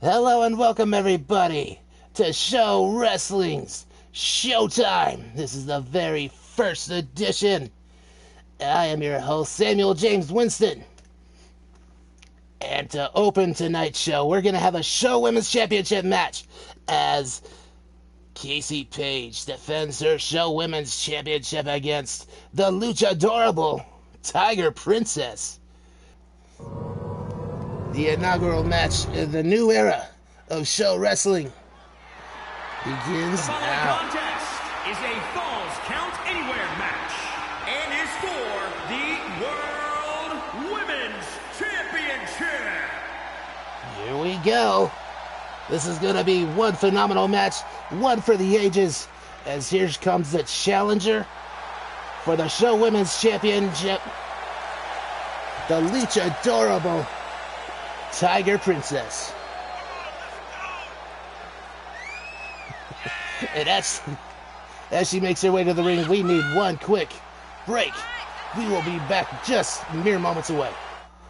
Hello and welcome everybody to Show Wrestling's Showtime. This is the very first edition. I am your host, Samuel James Winston. And to open tonight's show, we're going to have a Show Women's Championship match as Casey Paige defends her Show Women's Championship against the Luchadorable Tiger Princess. The inaugural match in the new era of Show Wrestling begins now. The contest is a Falls Count Anywhere match and is for the World Women's Championship. Here we go. This is going to be one phenomenal match, one for the ages, as here comes the challenger for the Show Women's Championship, the Luchadorable Tiger Princess. And as she makes her way to the ring, we need one quick break. We will be back just mere moments away.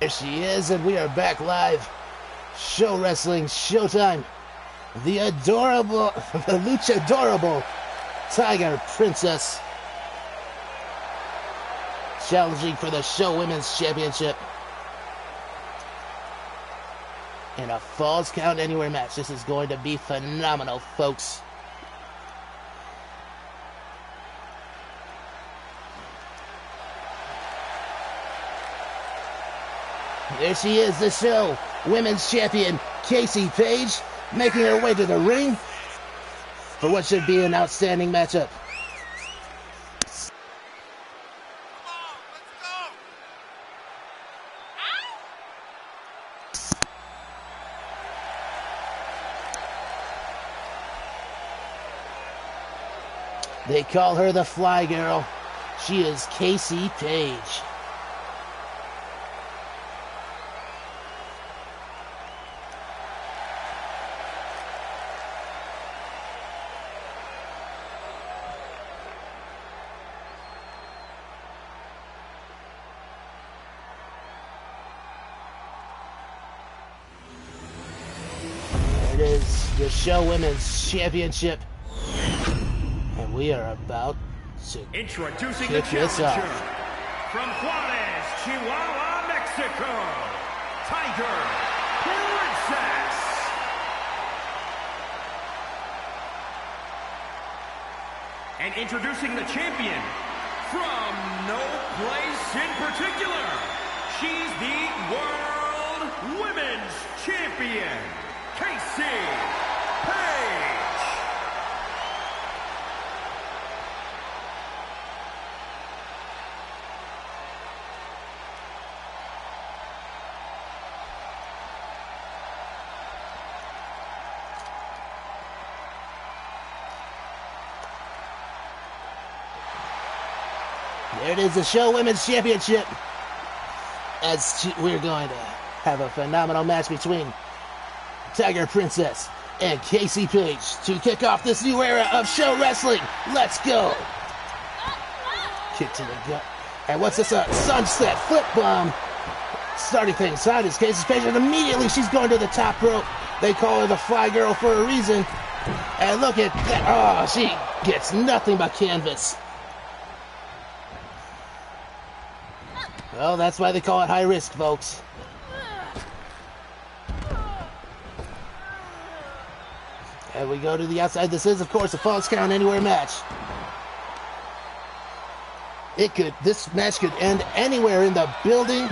There she is, and we are back live. Show Wrestling Showtime. The Luchadorable Tiger Princess challenging for the Show Women's Championship in a Falls Count Anywhere match. This is going to be phenomenal, folks. There she is, the Show Women's Champion, Casey Paige, making her way to the ring for what should be an outstanding matchup. They call her the Fly Girl. She is Casey Paige. It is the Show Women's Championship. And we are about to introducing the challenger from Juarez, Chihuahua, Mexico, Tiger Princess. And introducing the champion from no place in particular, she's the World Women's Champion, Casey Paige. There it is, the Show Women's Championship. We're going to have a phenomenal match between Tiger Princess and Casey Paige to kick off this new era of Show Wrestling. Let's go. Kick to the gut. And what's this? Sunset flip bomb. Starting things out is Casey Paige, and immediately she's going to the top rope. They call her the Fly Girl for a reason. And look at that. Oh, she gets nothing but canvas. Well, that's why they call it high risk, folks. And we go to the outside. This is, of course, a Falls Count Anywhere match. This match could end anywhere in the building.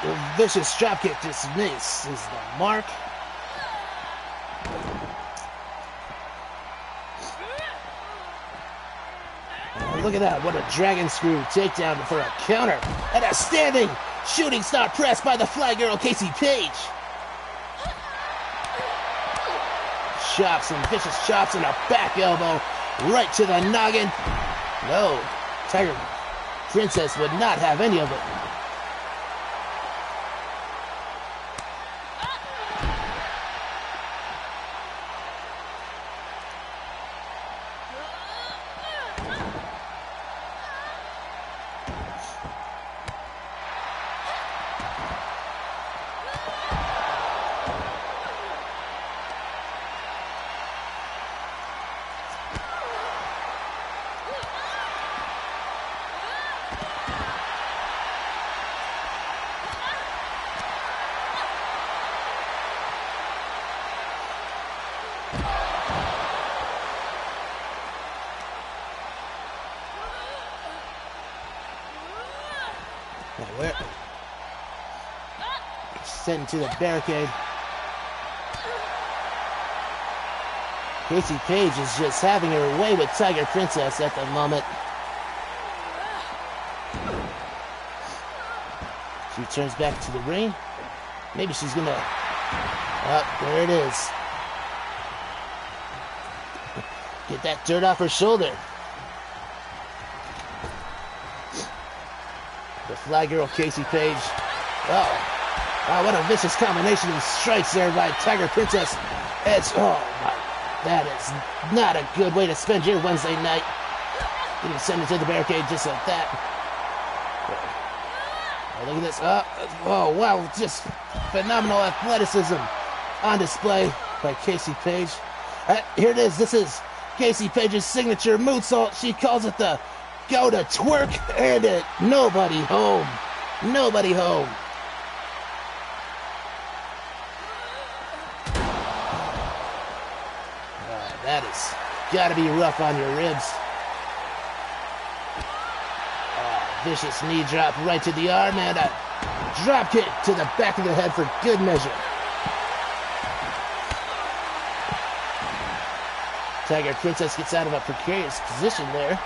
The vicious dropkick just misses the mark. And look at that, what a dragon screw takedown for a counter. And a standing shooting star press by the Fly Girl, Casey Paige. Chops and vicious chops and a back elbow right to the noggin. No, Tiger Princess would not have any of it. Where? Sent to the barricade. Casey Page is just having her way with Tiger Princess at the moment. She turns back to the ring. Maybe she's gonna... Oh, there it is. Get that dirt off her shoulder. The Fly Girl, Casey Page. Oh, what a vicious combination of strikes there by Tiger Princess. It's, oh my, that is not a good way to spend your Wednesday night. You can send it to the barricade just like that. Oh, look at this. Oh, wow, just phenomenal athleticism on display by Casey Page. Here it is. This is Casey Page's signature moonsault. She calls it the go to twerk, and it nobody home. Nobody home. That is gotta be rough on your ribs. Vicious knee drop right to the arm, and a drop kick to the back of the head for good measure. Tiger Princess gets out of a precarious position there.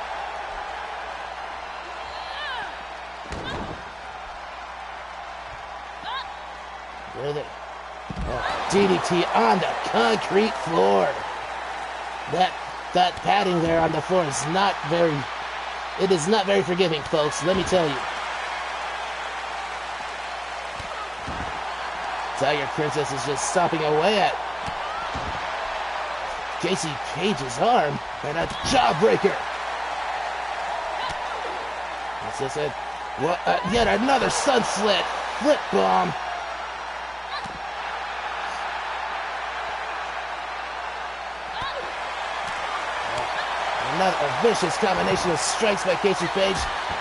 DDT on the concrete floor. That padding there on the floor is not very... It is not very forgiving, folks, let me tell you. Tiger Princess is just stomping away at Casey Page's arm, and a jawbreaker. That's just it. Well, yet another sun slit. Flip bomb. Another vicious combination of strikes by Casey Page,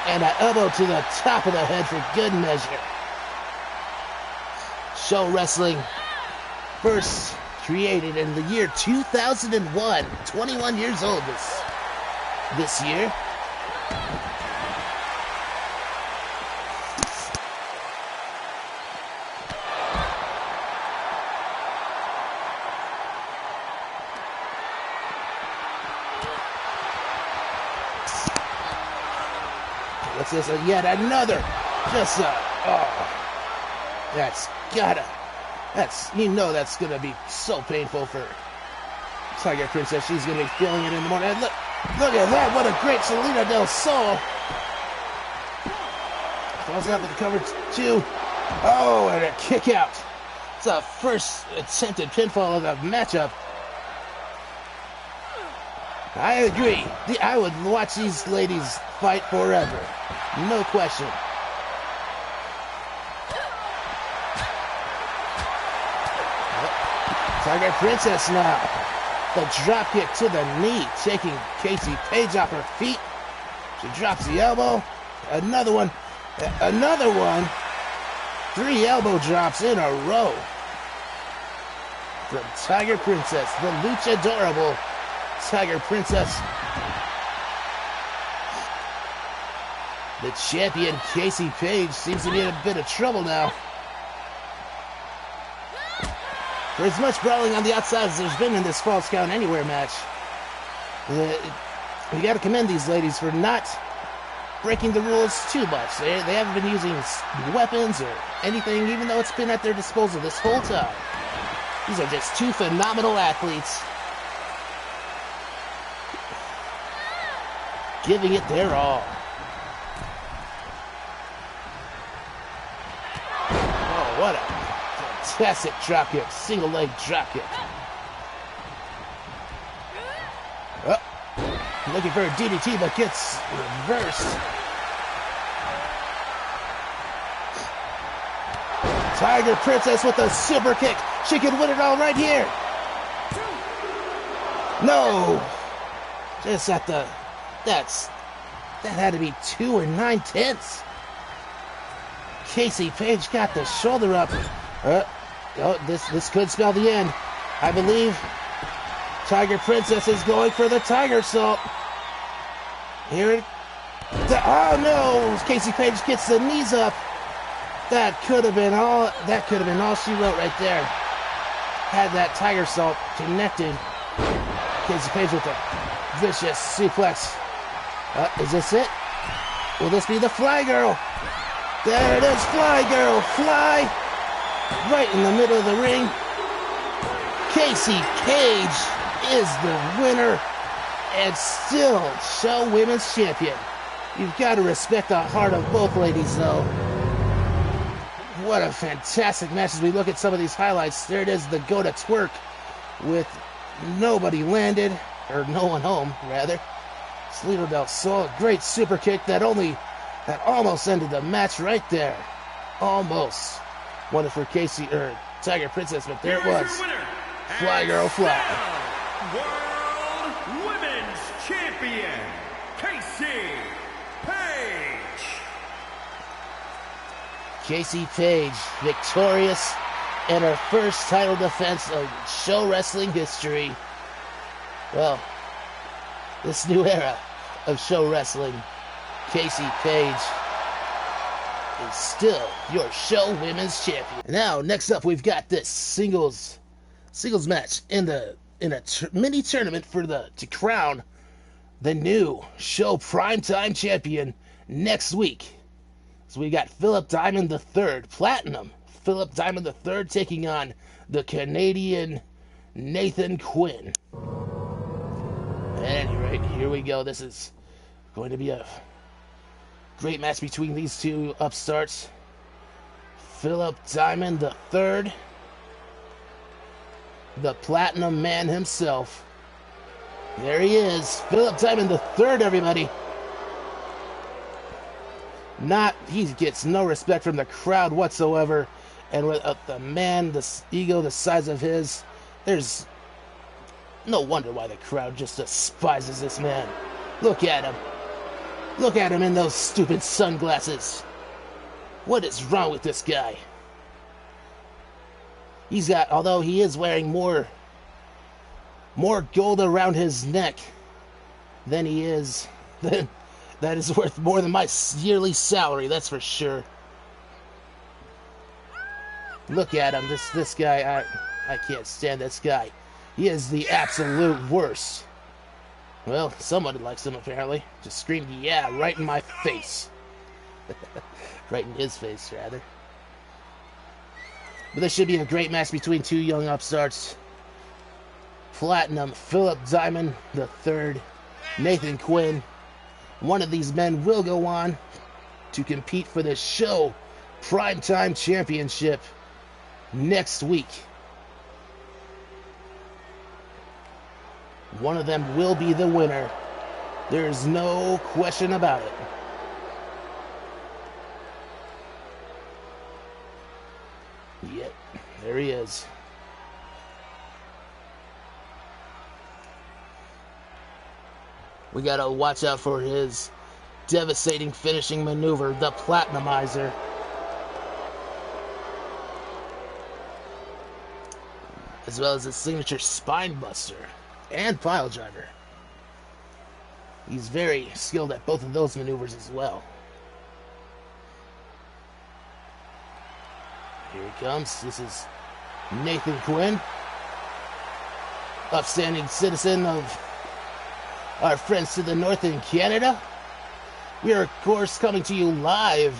and an elbow to the top of the head for good measure. Show Wrestling, first created in the year 2001. 21 years old this year. What's this? Yet another. Just you know that's gonna be so painful for Tiger Princess. She's gonna be feeling it in the morning. And look at that! What a great Selena Del Sol. Falls out with the cover two. Oh, and a kick out. It's a first attempted pinfall of the matchup. I agree. I would watch these ladies fight forever. No question. Tiger Princess now. The drop kick to the knee, taking Casey Page off her feet. She drops the elbow. Another one. Another one. 3 elbow drops in a row. From Tiger Princess, the luchadorable Tiger Princess. The champion, Casey Page, seems to be in a bit of trouble now. For as much brawling on the outside as there's been in this Falls Count Anywhere match, we got to commend these ladies for not breaking the rules too much. They haven't been using weapons or anything, even though it's been at their disposal this whole time. These are just 2 phenomenal athletes, giving it their all. Oh, what a fantastic dropkick, single leg dropkick. Oh, looking for a DDT, but gets reversed. Tiger Princess with a super kick. She could win it all right here. No, just at the. That had to be 2 9/10. Casey Page got the shoulder up. Oh, this could spell the end. I believe Tiger Princess is going for the Tiger Salt. Here it... Oh no! Casey Page gets the knees up. That could have been all she wrote right there. Had that Tiger Salt connected. Casey Page with a vicious suplex. Is this it? Will this be the Fly Girl? There it is, Fly Girl, fly! Right in the middle of the ring. Casey Page is the winner and still Show Women's Champion. You've got to respect the heart of both ladies, though. What a fantastic match as we look at some of these highlights. There it is, the go to twerk with nobody landed, or no one home, rather. Salida del Sol, great super kick that almost ended the match right there. Almost. Wanted for Tiger Princess, but there it was. Fly Girl, fly. World Women's Champion, Casey Page. Casey Page, victorious in her first title defense of Show Wrestling history. Well, this new era of Show Wrestling, Casey Page is still your Show Women's Champion. Now, next up, we've got this singles match in a mini tournament to crown the new Show Primetime Champion next week. So we got Phillip Diamond III, Platinum. Phillip Diamond III taking on the Canadian Nathan Quinn. At any rate, here we go. This is going to be a great match between these two upstarts. Phillip Diamond III, the Platinum Man himself. There he is, Phillip Diamond III, everybody. He gets no respect from the crowd whatsoever, and with the man, the ego the size of his, there's no wonder why the crowd just despises this man. Look at him. Look at him in those stupid sunglasses. What is wrong with this guy? Although he is wearing more gold around his neck than he is, that is worth more than my yearly salary, that's for sure. Look at him, this guy, I can't stand this guy. He is the absolute worst. Well, someone likes him apparently. Just screamed, yeah, right in my face. Right in his face, rather. But this should be a great match between two young upstarts. Platinum, Phillip Diamond III, Nathan Quinn. One of these men will go on to compete for the Show Primetime Championship next week. One of them will be the winner. There's no question about it. Yep, there he is. We gotta watch out for his devastating finishing maneuver, the Platinumizer. As well as his signature spine buster and pile driver. He's very skilled at both of those maneuvers as well. Here he comes. This is Nathan Quinn, upstanding citizen of our friends to the north in Canada. We are, of course, coming to you live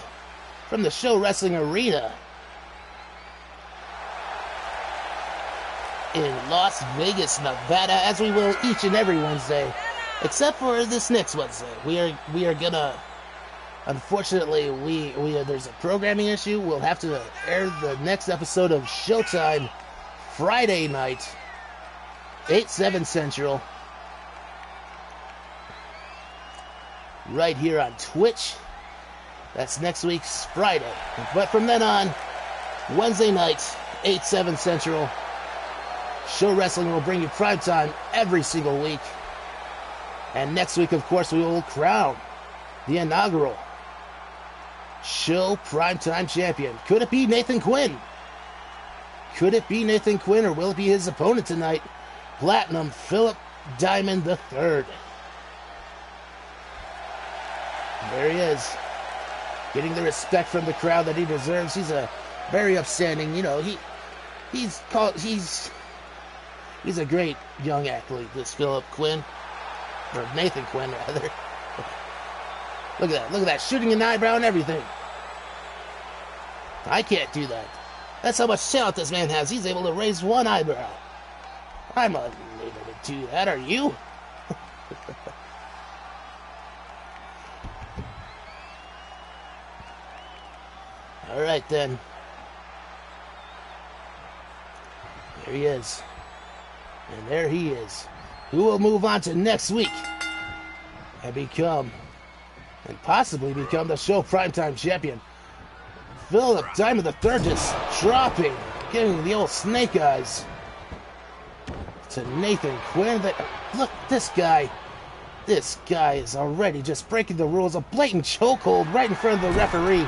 from the Show Wrestling Arena in Las Vegas, Nevada, as we will each and every Wednesday, except for this next Wednesday. We are gonna, unfortunately, there's a programming issue. We'll have to air the next episode of SHOWTime Friday night, 8/7 Central, right here on Twitch. That's next week's Friday. But from then on, Wednesday nights, 8/7 Central, Show Wrestling will bring you primetime every single week. And next week, of course, we will crown the inaugural Show Primetime Champion. Could it be Nathan Quinn? Could it be Nathan Quinn, or will it be his opponent tonight, Platinum Phillip Diamond III. There he is, getting the respect from the crowd that he deserves. He's a very upstanding, you know, he's a great young athlete, this Phillip Quinn, or Nathan Quinn rather. Look at that, shooting an eyebrow and everything. I can't do that. That's how much talent this man has. He's able to raise one eyebrow. I'm unable to do that, are you? Alright then. There he is. And there he is. Who will move on to next week and possibly become the show primetime champion. Phillip Diamond III just dropping, giving the old snake eyes to Nathan Quinn. Look, this guy is already just breaking the rules. A blatant chokehold right in front of the referee.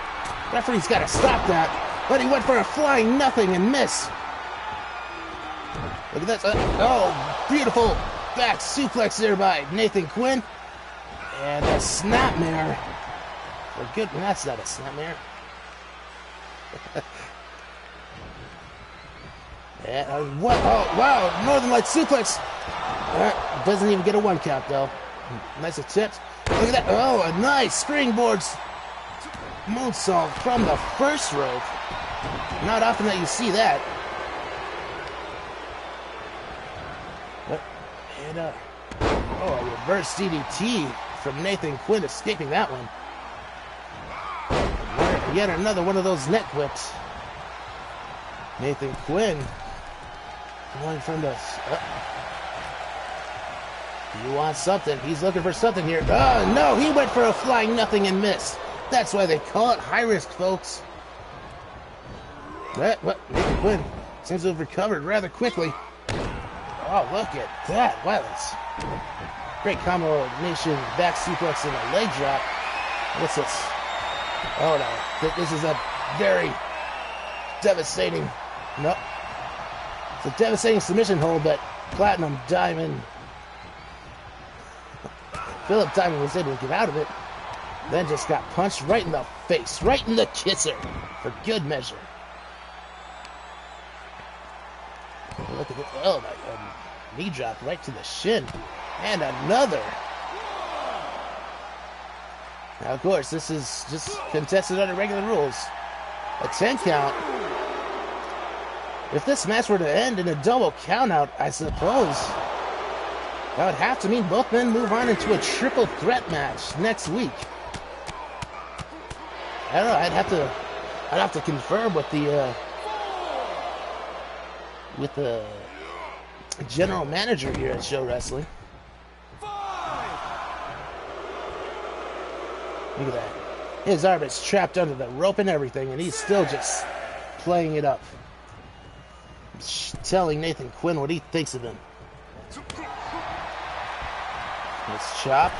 Referee's got to stop that, but he went for a flying nothing and miss. Look at that. Oh, beautiful back suplex there by Nathan Quinn. And a snapmare. For good, that's not a snapmare. What? Oh, wow. Northern Light suplex. Doesn't even get a one count, though. Nice attempt. Look at that. Oh, a nice springboard moonsault from the first rope. Not often that you see that. And, a reverse DDT from Nathan Quinn, escaping that one. Yet another one of those neck whips. Nathan Quinn going from the... he wants something. He's looking for something here. Oh, no, he went for a flying nothing and missed. That's why they call it high risk, folks. Nathan Quinn seems to have recovered rather quickly. Oh, look at that. Wow, that's great combination. Back suplex and a leg drop. What's this? Oh, no. This is a very devastating... No. It's a devastating submission hold, but Platinum Diamond... Phillip Diamond was able to get out of it. Then just got punched right in the face. Right in the kisser. For good measure. Look at this. Oh, my God. Knee drop right to the shin. And another. Now, of course, this is just contested under regular rules. A 10 count. If this match were to end in a double countout, I suppose that would have to mean both men move on into a triple threat match next week. I don't know. I'd have to confirm with the general manager here at Show Wrestling. Look at that. His arm is trapped under the rope and everything, and he's still just playing it up. Telling Nathan Quinn what he thinks of him. Let's chop.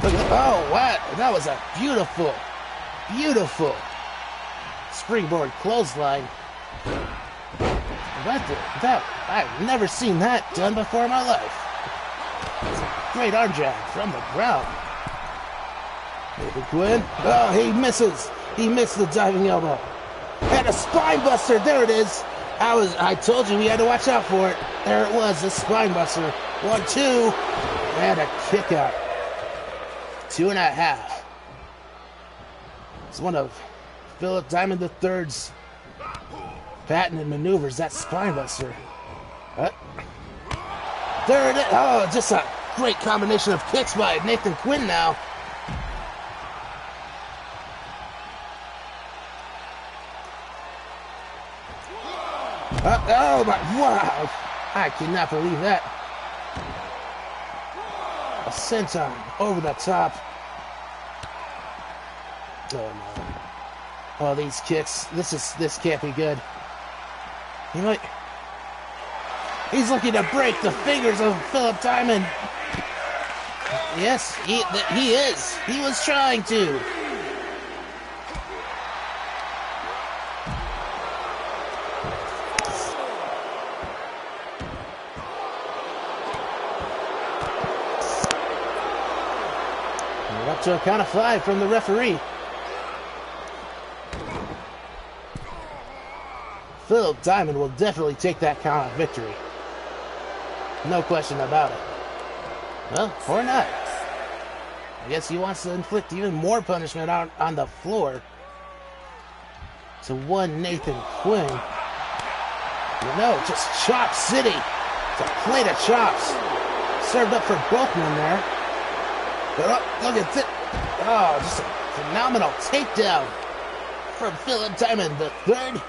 Look at that. Oh, wow. That was a beautiful, beautiful springboard clothesline. I've never seen that done before in my life. It's a great arm drag from the ground. Nathan Quinn. Oh, he misses. He missed the diving elbow. And a spine buster. There it is. I told you we had to watch out for it. There it was, the spine buster. 1, 2, and a kick out. 2.5. It's one of Phillip Diamond III's patented maneuvers, that spine buster. There it is. Oh, just a great combination of kicks by Nathan Quinn now. Oh my, wow. I cannot believe that. A senton over the top. Oh no. Oh, these kicks. This can't be good. You know what? He's looking to break the fingers of Phillip Diamond. Yes, he is. He was trying to. Up to a count of 5 from the referee. Phillip Diamond will definitely take that count of victory. No question about it. Well, or not. I guess he wants to inflict even more punishment out on the floor to one Nathan Quinn. You know, just Chop City. It's a plate of chops. Served up for both men there. But look at it. Oh, just a phenomenal takedown from Phillip Diamond the third.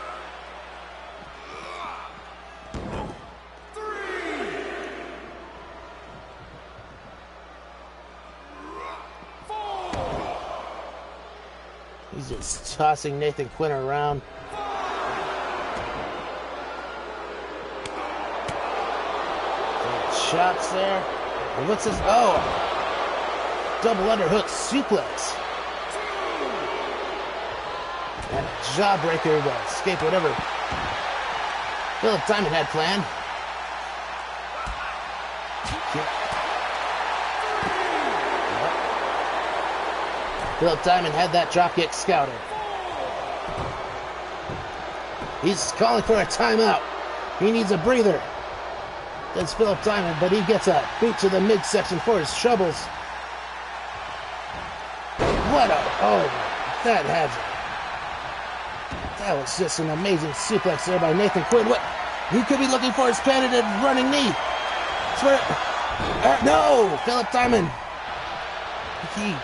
He's just tossing Nathan Quinn around. Shots there. And what's this? Oh! Double underhook suplex. And a jawbreaker to escape whatever Phillip Diamond had planned. Phillip Diamond had that dropkick scouted. He's calling for a timeout. He needs a breather. That's Phillip Diamond, but he gets a boot to the midsection for his troubles. What a... Oh, that had... That was just an amazing suplex there by Nathan Quinn. What? He could be looking for his patented running knee. No! Phillip Diamond. He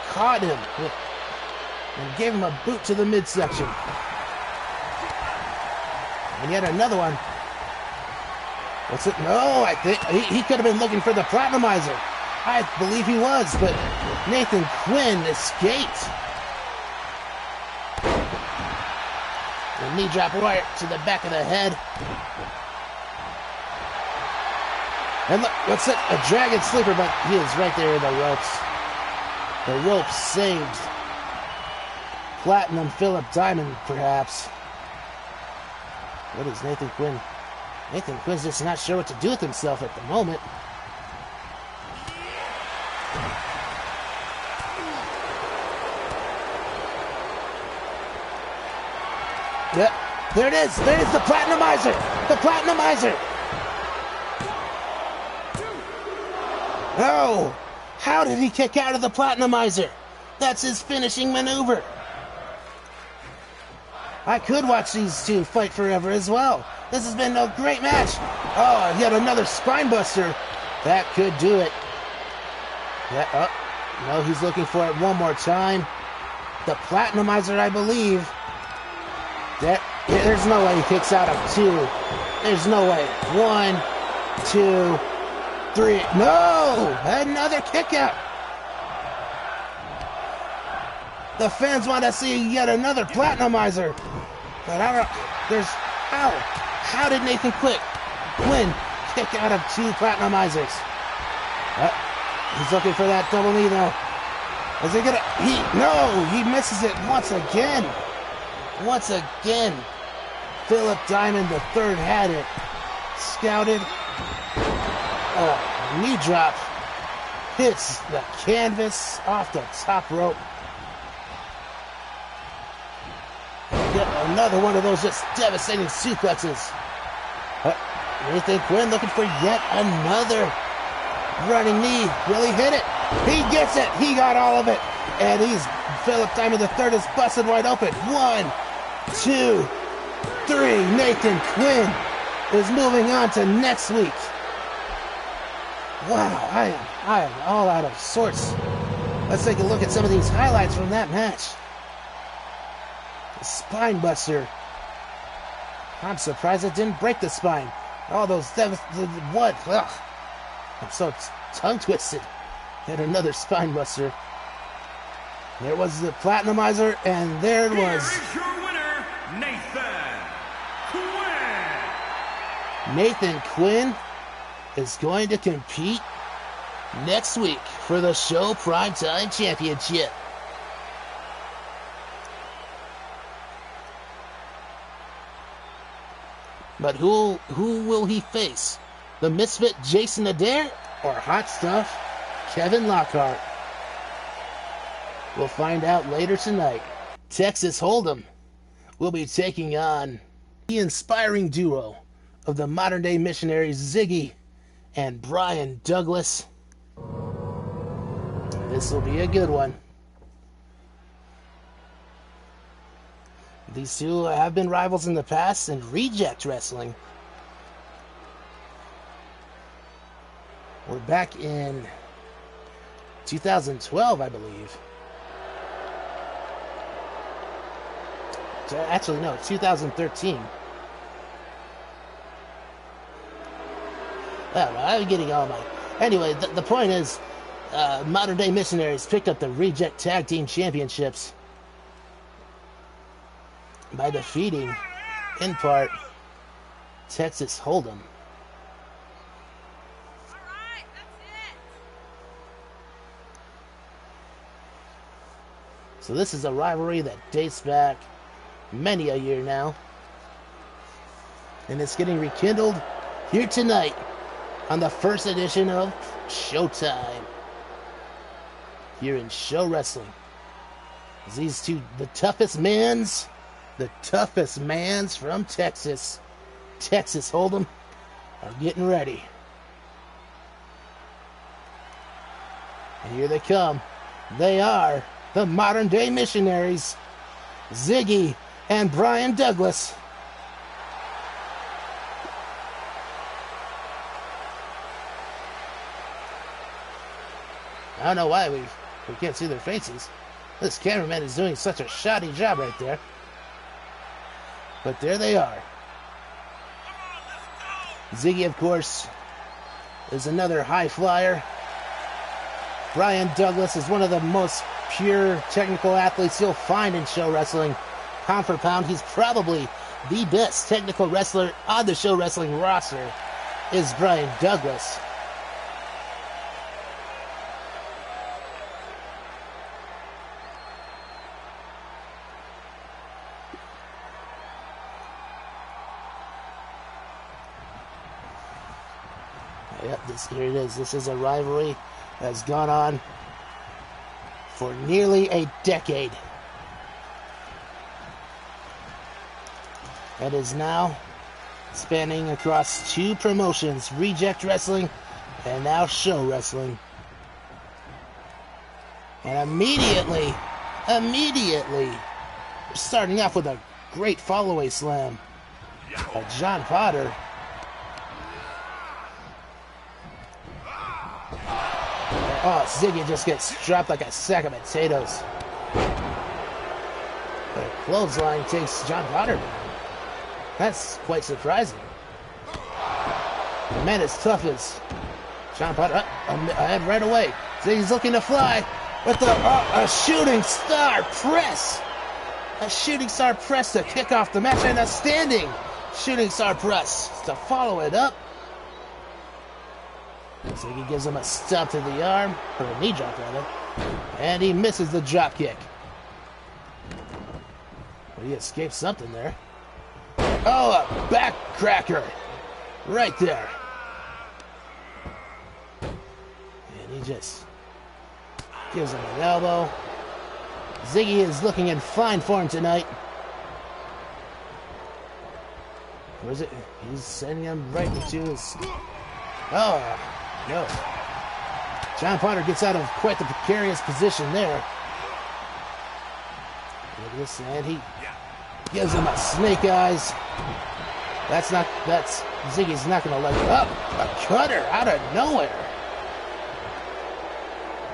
caught him and gave him a boot to the midsection. And yet another one. What's it? No, I think he could have been looking for the Platinumizer. I believe he was, but Nathan Quinn escaped. The knee drop right to the back of the head. And look, what's it? A dragon sleeper, but he is right there in the ropes. The ropes saved Platinum Phillip Diamond, perhaps. What is Nathan Quinn? Nathan Quinn's just not sure what to do with himself at the moment. Yep, there it is. There is the Platinumizer. The Platinumizer. Oh, how did he kick out of the Platinumizer? That's his finishing maneuver. I could watch these two fight forever as well. This has been a great match. Oh, yet another spine buster. That could do it. Yeah, oh, no, he's looking for it one more time. The Platinumizer, I believe. There's no way he kicks out of 2. There's no way. 1, 2, 3. No! Another kick out. The fans want to see yet another Platinumizer. But I don't... There's... How did Nathan Quinn kick out of 2 Platinumizers? He's looking for that double knee now. Is he gonna... No! He misses it once again. Once again. Phillip Diamond the third had it. Scouted. Oh, knee drop. Hits the canvas off the top rope. Yet another one of those just devastating suplexes. Nathan Quinn looking for yet another running knee. Will he hit it? He gets it. He got all of it. And Phillip Diamond the third is busted wide open. 1, 2, 3. Nathan Quinn is moving on to next week. Wow, I am all out of sorts. Let's take a look at some of these highlights from that match. The spine buster. I'm surprised it didn't break the spine. All those what? Ugh. I'm so tongue twisted. Had another spine buster. There was the Platinumizer, and there it was. Here's your winner, Nathan Quinn. Nathan Quinn is going to compete next week for the Show Primetime Championship. But who will he face? The misfit Jayson Addair or hot stuff Kevin Lockhart? We'll find out later tonight. Texas Hold'em will be taking on the inspiring duo of the modern-day Missionaries, Ziggy and Brian Douglas. This will be a good one. These two have been rivals in the past in Reject Wrestling. We're back in 2012, I believe. Actually, no, 2013. I'm getting all my... Anyway, the point is, Modern Day Missionaries picked up the Reject Tag Team Championships by defeating, in part, Texas Hold'em. So this is a rivalry that dates back many a year now. And it's getting rekindled here tonight on the first edition of Showtime. Here in Show Wrestling. These two, the toughest mans from Texas, Texas Hold'em, are getting ready. And here they come. They are the Modern Day Missionaries, Ziggy and Brian Douglas. I don't know why we can't see their faces. This cameraman is doing such a shoddy job right there. But there they are. Ziggy, of course, is another high flyer. Brian Douglas is one of the most pure technical athletes you'll find in show wrestling. Pound for pound, he's probably the best technical wrestler on the show wrestling roster, is Brian Douglas. Yep, here it is. This is a rivalry that's gone on for nearly a decade. It is now spanning across two promotions, Reject Wrestling and now Show Wrestling. And immediately, starting off with a great follow-away slam by John Potter. Oh, Ziggy just gets dropped like a sack of potatoes. But a clothesline takes John Potter down. That's quite surprising. The man as tough as John Potter. Ahead right away. Ziggy's looking to fly with a shooting star press. A shooting star press to kick off the match, and a standing shooting star press to follow it up. Ziggy gives him a stomp to the arm, or a knee drop rather, and he misses the drop kick. But he escapes something there. Oh, a back cracker right there. And he just gives him an elbow. Ziggy is looking in fine form tonight. Where is it? He's sending him right into his... Oh, no. John Potter gets out of quite the precarious position there. Look at this, and he gives him a snake eyes. Ziggy's not going to let it up. A cutter out of nowhere.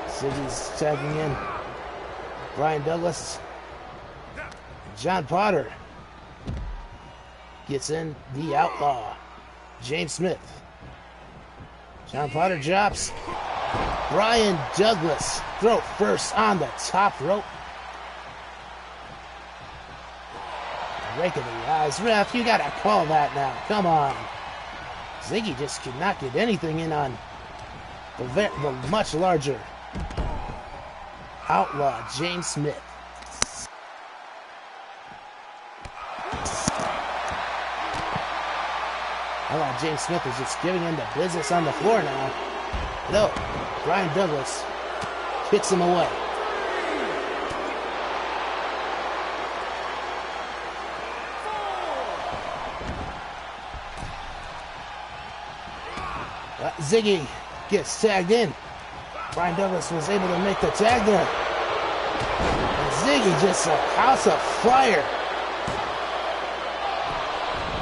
Ziggy's tagging in Brian Douglas. John Potter gets in the outlaw, James Smith. John Potter drops Brian Douglas throat first on the top rope. Rake of the eyes. Ref, you gotta call that now. Come on. Ziggy just could not get anything in on the much larger outlaw, James Smith. Outlaw James Smith is just giving him the business on the floor now. No, Brian Douglas kicks him away. Ziggy gets tagged in. Brian Douglas was able to make the tag there. And Ziggy just a house of fire.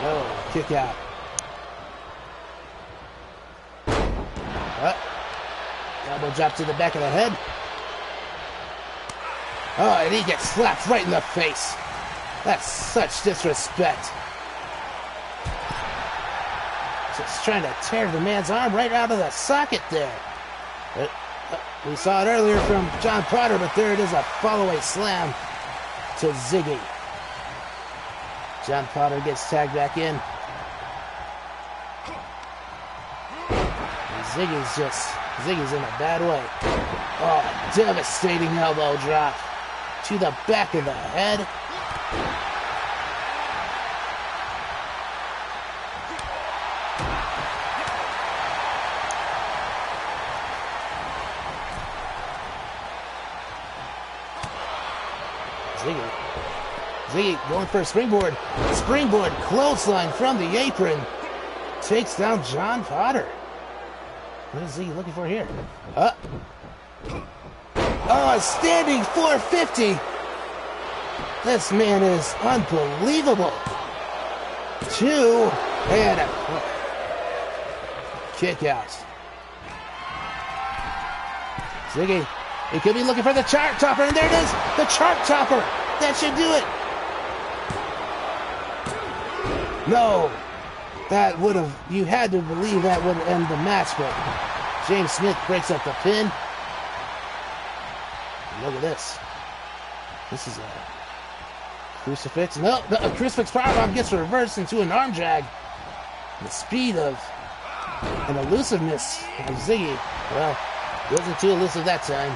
Oh, kick out. Elbow drop to the back of the head. Oh, and he gets slapped right in the face. That's such disrespect. Just trying to tear the man's arm right out of the socket there. We saw it earlier from John Potter, but there it is, a follow-away slam to Ziggy. John Potter gets tagged back in. And Ziggy's in a bad way. Oh, devastating elbow drop to the back of the head. Ziggy going for a springboard. Springboard clothesline from the apron. Takes down John Potter. What is Ziggy looking for here? Oh, a standing 450. This man is unbelievable. 2 and a kick out. Ziggy, he could be looking for the chart topper, and there it is, the chart topper. That should do it. No, that would have, you had to believe that would end the match, but James Smith breaks up the pin. Look at this. This is a crucifix. No, a crucifix powerbomb gets reversed into an arm drag. The speed of and elusiveness of Ziggy, well, wasn't too elusive that time.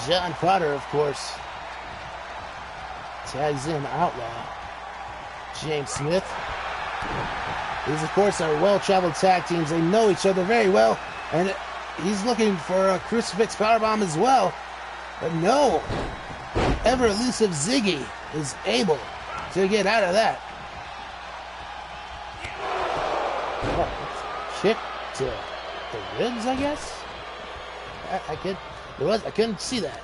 John Potter, of course, tags in Outlaw. James Smith. These, of course, are well-traveled tag teams. They know each other very well, and he's looking for a crucifix powerbomb as well. But no, ever-elusive Ziggy is able to get out of that. Kick to the ribs, I guess? I couldn't see that.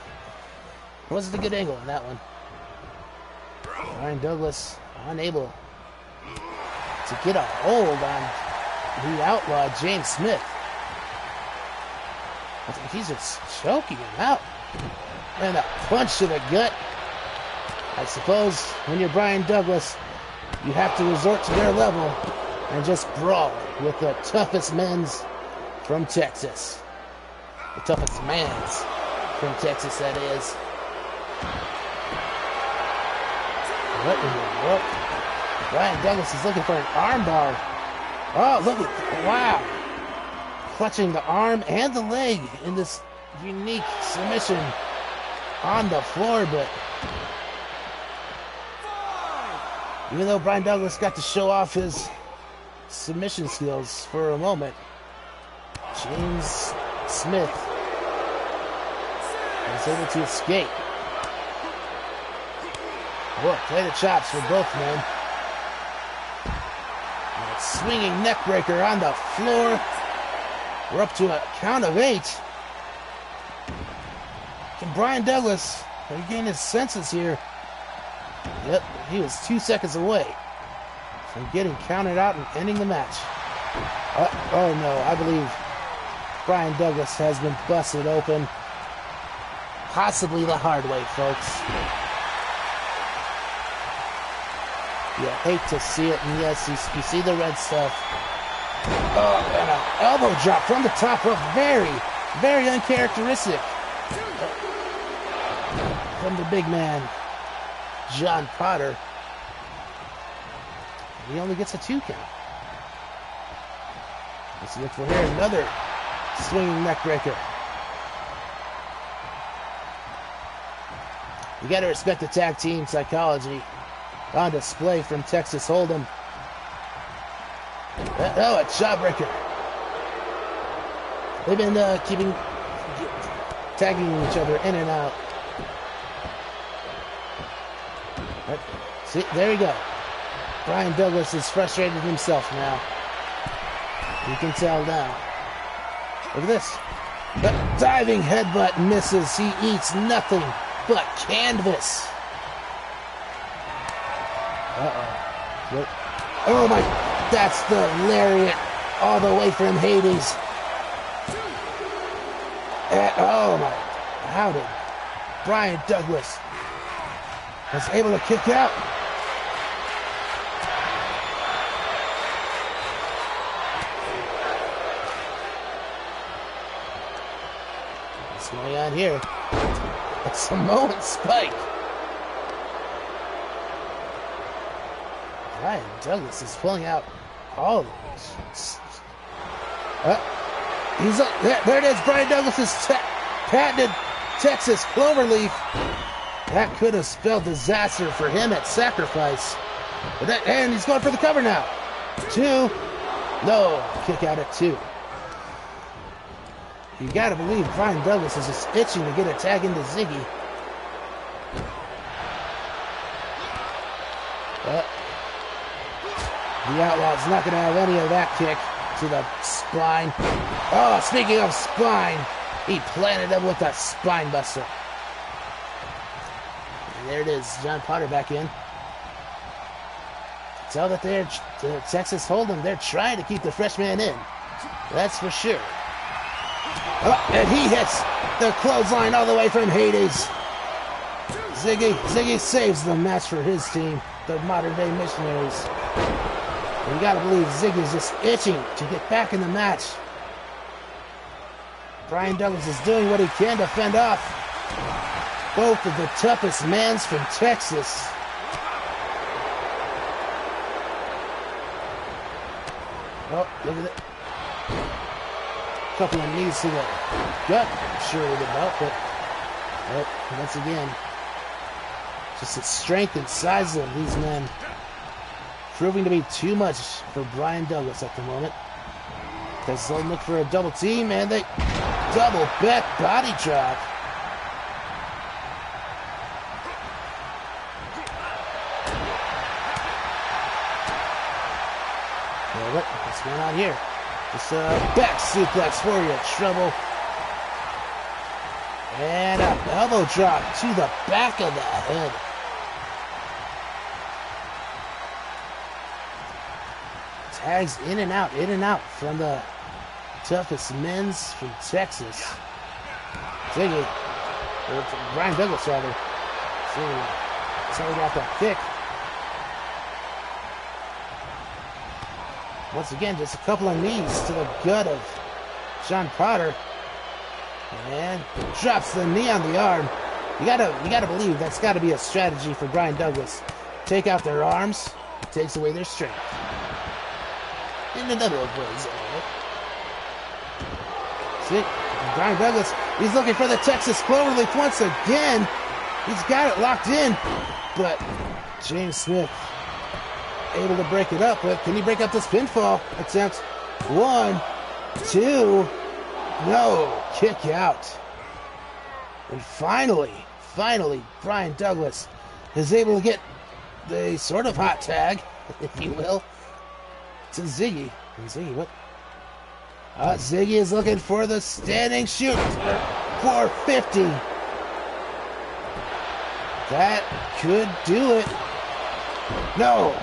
It wasn't a good angle on that one. Brian Douglas unable to get a hold on the Outlaw, James Smith. I think he's just choking him out. And a punch to the gut. I suppose when you're Brian Douglas, you have to resort to their level and just brawl with the toughest men's from Texas. The toughest man's from Texas, that is. What in the world? Brian Douglas is looking for an armbar. Oh, look at, wow. Clutching the arm and the leg in this unique submission on the floor, but even though Brian Douglas got to show off his submission skills for a moment, James Smith was able to escape. Look, play the chops for both men. And a swinging neck breaker on the floor. We're up to a count of 8. Can Brian Douglas regain his senses here? Yep, he was 2 seconds away from getting counted out and ending the match. Oh no, I believe Brian Douglas has been busted open. Possibly the hard way, folks. You hate to see it, and yes, you see the red stuff. Oh, and an elbow drop from the top rope. Very, very uncharacteristic. From the big man, John Potter. He only gets a 2 count. Let's look for here another swinging neck breaker. You got to respect the tag team psychology on display from Texas Hold'em. Oh, a jawbreaker. They've been tagging each other in and out. See, there you go. Brian Douglas is frustrated himself now. You can tell now. Look at this. The diving headbutt misses. He eats nothing but canvas. Uh-oh. Oh my, that's the lariat all the way from Hades. Oh my, how did Brian Douglas was able to kick out? What's going on here? A Samoan spike. Brian Douglas is pulling out all of these. There it is, Brian Douglas's patented Texas Cloverleaf. That could have spelled disaster for him at Sacrifice. And he's going for the cover now. 2. No, kick out at 2. You gotta believe Brian Douglas is just itching to get a tag into Ziggy. But the Outlaw's not gonna have any of that kick to the spine. Oh, speaking of spine, he planted him with a spine buster. And there it is, John Potter back in. Tell that they're Texas Hold'em. They're trying to keep the freshman in. That's for sure. Oh, and he hits the clothesline all the way from Hades. Ziggy saves the match for his team, the modern day Missionaries. And you gotta believe Ziggy's just itching to get back in the match. Brian Douglas is doing what he can to fend off both of the toughest mans from Texas. Oh, look at it. Couple of knees to the gut. I'm sure it would help, but once again, just the strength and size of these men proving to be too much for Brian Douglas at the moment. Because they'll look for a double team, and they double back body drop. What's going on here? Just a back suplex for your trouble. And an elbow drop to the back of the head. Tags in and out from the toughest men's from Texas. Ziggy, or Brian Douglas rather. Ziggy got that kick. Once again, just a couple of knees to the gut of John Potter. And drops the knee on the arm. You gotta believe that's gotta be a strategy for Brian Douglas. Take out their arms, it takes away their strength. In a number of ways, anyway. See, Brian Douglas, he's looking for the Texas Cloverleaf once again. He's got it locked in, but James Smith able to break it up, but can he break up this pinfall attempt? 1, 2, no, kick out. And finally, Brian Douglas is able to get the sort of hot tag, if you will, to Ziggy. And Ziggy, what? Ziggy is looking for the standing shoot for 450. That could do it. No.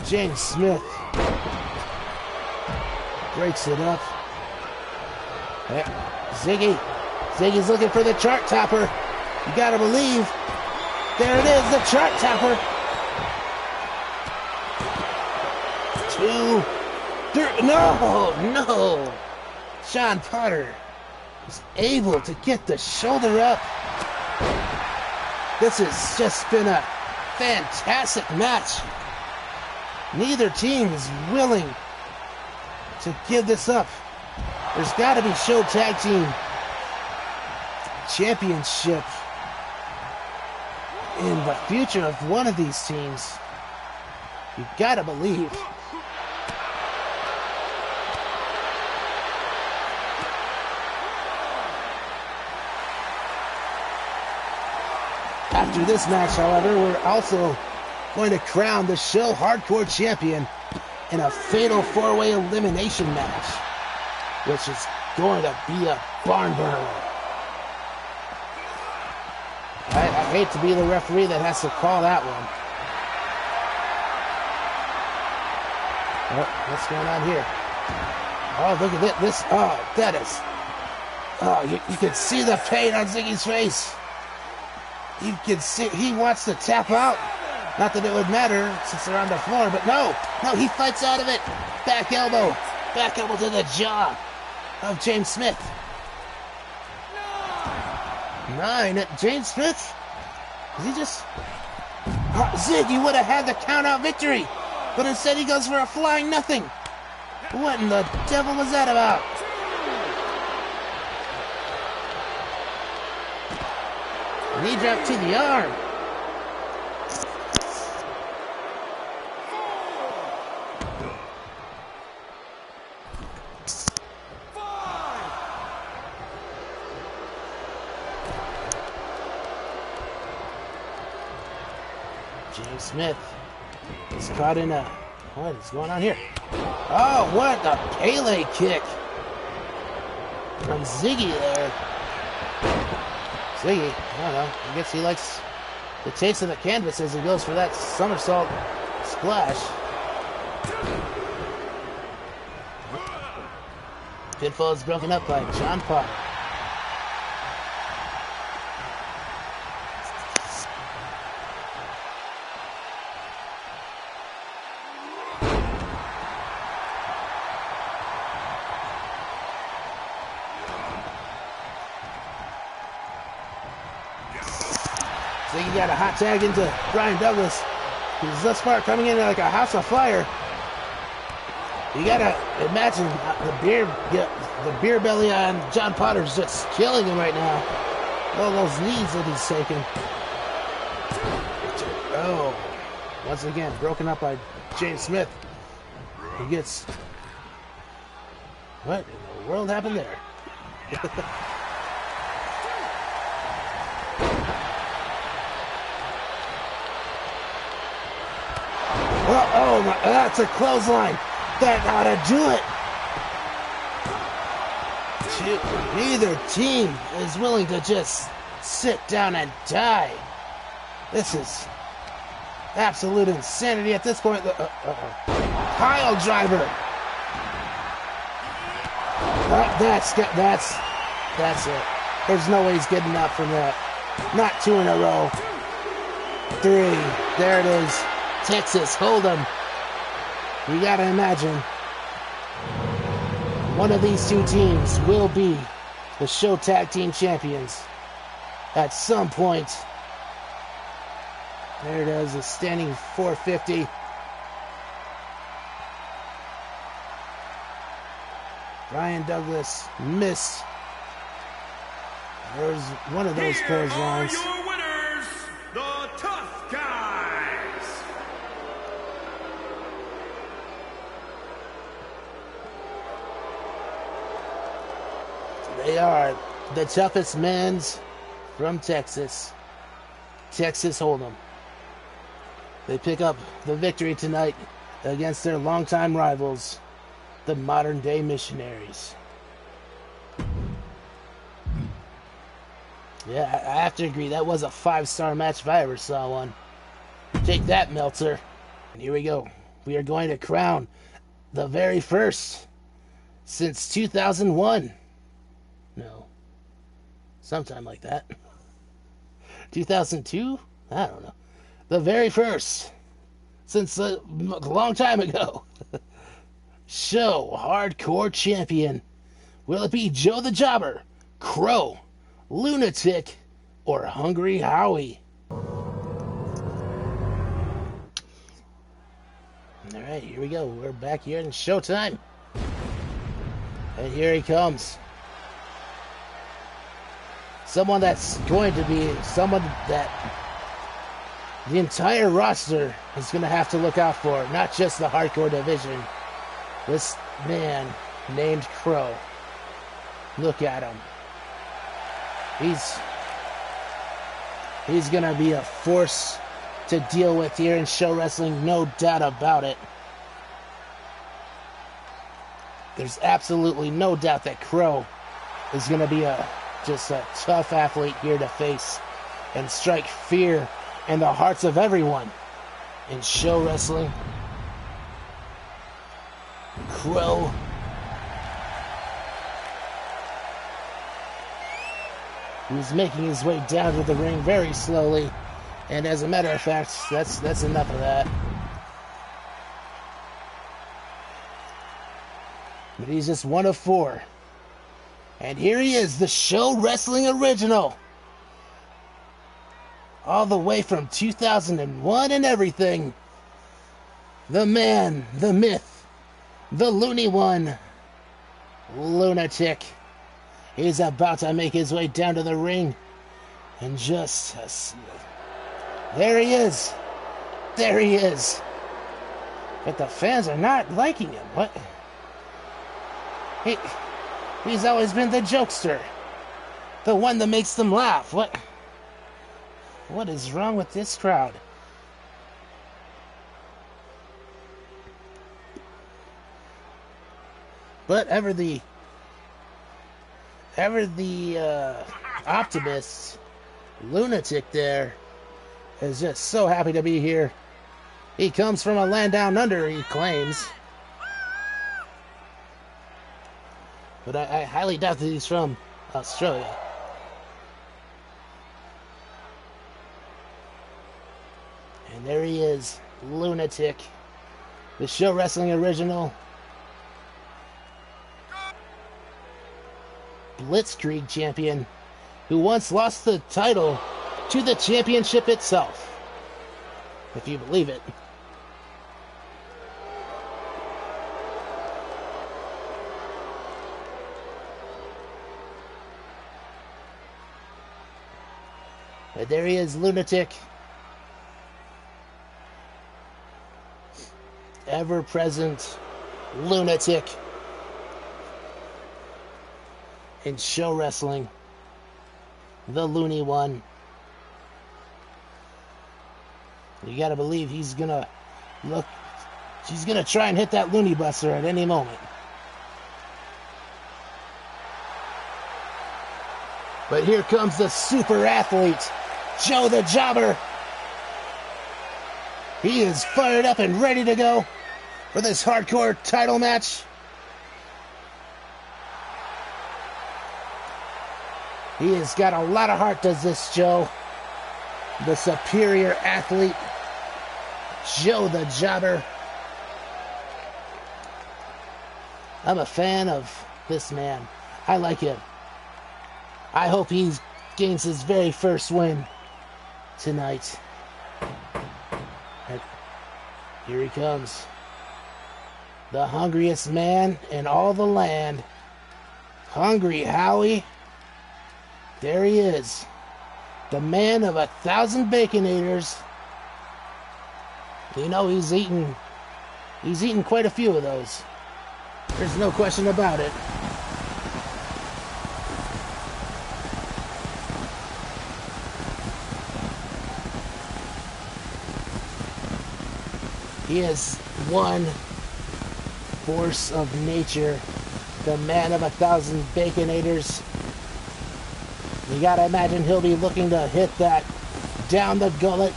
James Smith breaks it up. Ziggy's looking for the chart topper. You gotta believe. There it is, the chart topper. 2, 3. No. John Potter was able to get the shoulder up. This has just been a fantastic match. Neither team is willing to give this up. There's got to be Show Tag Team Championship in the future of one of these teams. You got to believe. After this match, however, we're also going to crown the SHOWhardcore Champion in a fatal four-way elimination match, which is going to be a barn burner. I hate to be the referee that has to call that one. Oh, what's going on here? Oh, look at this. Oh, that is... Oh, you can see the pain on Ziggy's face. You can see he wants to tap out. Not that it would matter since they're on the floor, but no, he fights out of it. Back elbow to the jaw of James Smith. 9. James Smith? Is he just... Ziggy would have had the count-out victory, but instead he goes for a flying nothing. What in the devil was that about? Knee drop to the arm. James Smith is caught in a... What is going on here? Oh, what a Pele kick from Ziggy there. Ziggy, I don't know, I guess he likes the taste of the canvas as he goes for that somersault splash. Pinfall is broken up by John Potter. Ziggy got a hot tag into Brian Douglas. He's thus far coming in like a house of fire. You gotta imagine the beer belly on John Potter's just killing him right now. All those knees that he's taking. Oh, once again broken up by James Smith. He gets... What in the world happened there? Oh my, that's a clothesline. That ought to do it. Neither team is willing to just sit down and die. This is absolute insanity at this point. Pile driver. That's it. There's no way he's getting up from that. Not 2 in a row. 3. There it is. Texas Hold'em. You gotta imagine one of these two teams will be the Show Tag Team Champions at some point. There it is, a standing 450. Brian Douglas missed. There's one of those clotheslines. Here are your winners, the Tough Guys. They are the toughest men from Texas. Texas Hold'em. They pick up the victory tonight against their longtime rivals, the modern-day Missionaries. Yeah, I have to agree. That was a 5-star match if I ever saw one. Take that, Meltzer. And here we go. We are going to crown the very first since 2001. No. Sometime like that. 2002? I don't know. The very first since a long time ago. SHOWhardcore Champion. Will it be Joe the Jobber, Crow, Lunatic, or Hungry Howie? Alright, here we go. We're back here in SHOWtime. And here he comes. Someone that's going to be someone that the entire roster is going to have to look out for, not just the hardcore division. This man named Crow. Look at him. He's going to be a force to deal with here in show wrestling, no doubt about it. There's absolutely no doubt that Crow is going to be just a tough athlete here to face and strike fear in the hearts of everyone in show wrestling. Crow who's making his way down to the ring very slowly, and as a matter of fact, that's enough of that. But he's just one of four. And here he is, the Show Wrestling original. All the way from 2001 and everything. The man, the myth, the loony one, Lunatic. He's about to make his way down to the ring. And just... there he is. There he is. But the fans are not liking him. What? He's always been the jokester. The one that makes them laugh. What is wrong with this crowd? But ever the optimist, Lunatic there, is just so happy to be here. He comes from a land down under, he claims. But I highly doubt that he's from Australia. And there he is, Lunatic, the Show Wrestling original. Blitzkrieg champion, who once lost the title to the championship itself, if you believe it. But there he is, Lunatic. Ever-present Lunatic in show wrestling. The loony one. You gotta believe he's gonna try and hit that loony buster at any moment. But here comes the super athlete, Joe the Jobber. He is fired up and ready to go for this hardcore title match. He has got a lot of heart, does this Joe. The superior athlete, Joe the Jobber. I'm a fan of this man. I like him. I hope he gains his very first win tonight. And here he comes. The hungriest man in all the land. Hungry Howie. There he is. The man of 1,000 Baconators. You know, he's eaten quite a few of those. There's no question about it. He is one force of nature. The man of 1,000 Baconators. You gotta imagine he'll be looking to hit that down the gullet.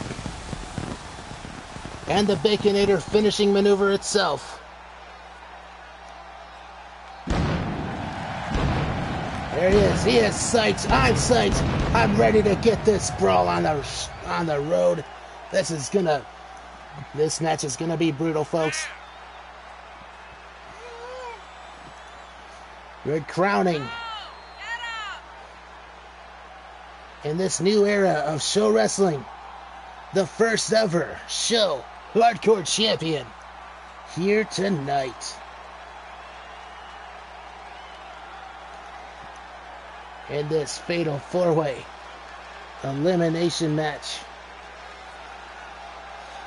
And the Baconator finishing maneuver itself. There he is. He is psyched. I'm psyched. I'm ready to get this brawl on the road. This match is gonna be brutal, folks. We're crowning in this new era of show wrestling, the first ever show hardcore champion here tonight. In this fatal four-way elimination match.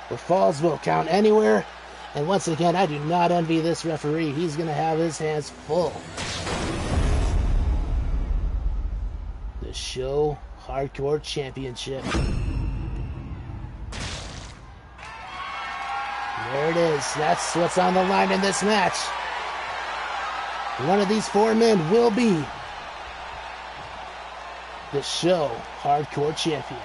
The falls will count anywhere, and once again, I do not envy this referee. He's going to have his hands full. The Show Hardcore Championship. There it is. That's what's on the line in this match. One of these 4 men will be the Show Hardcore Champion.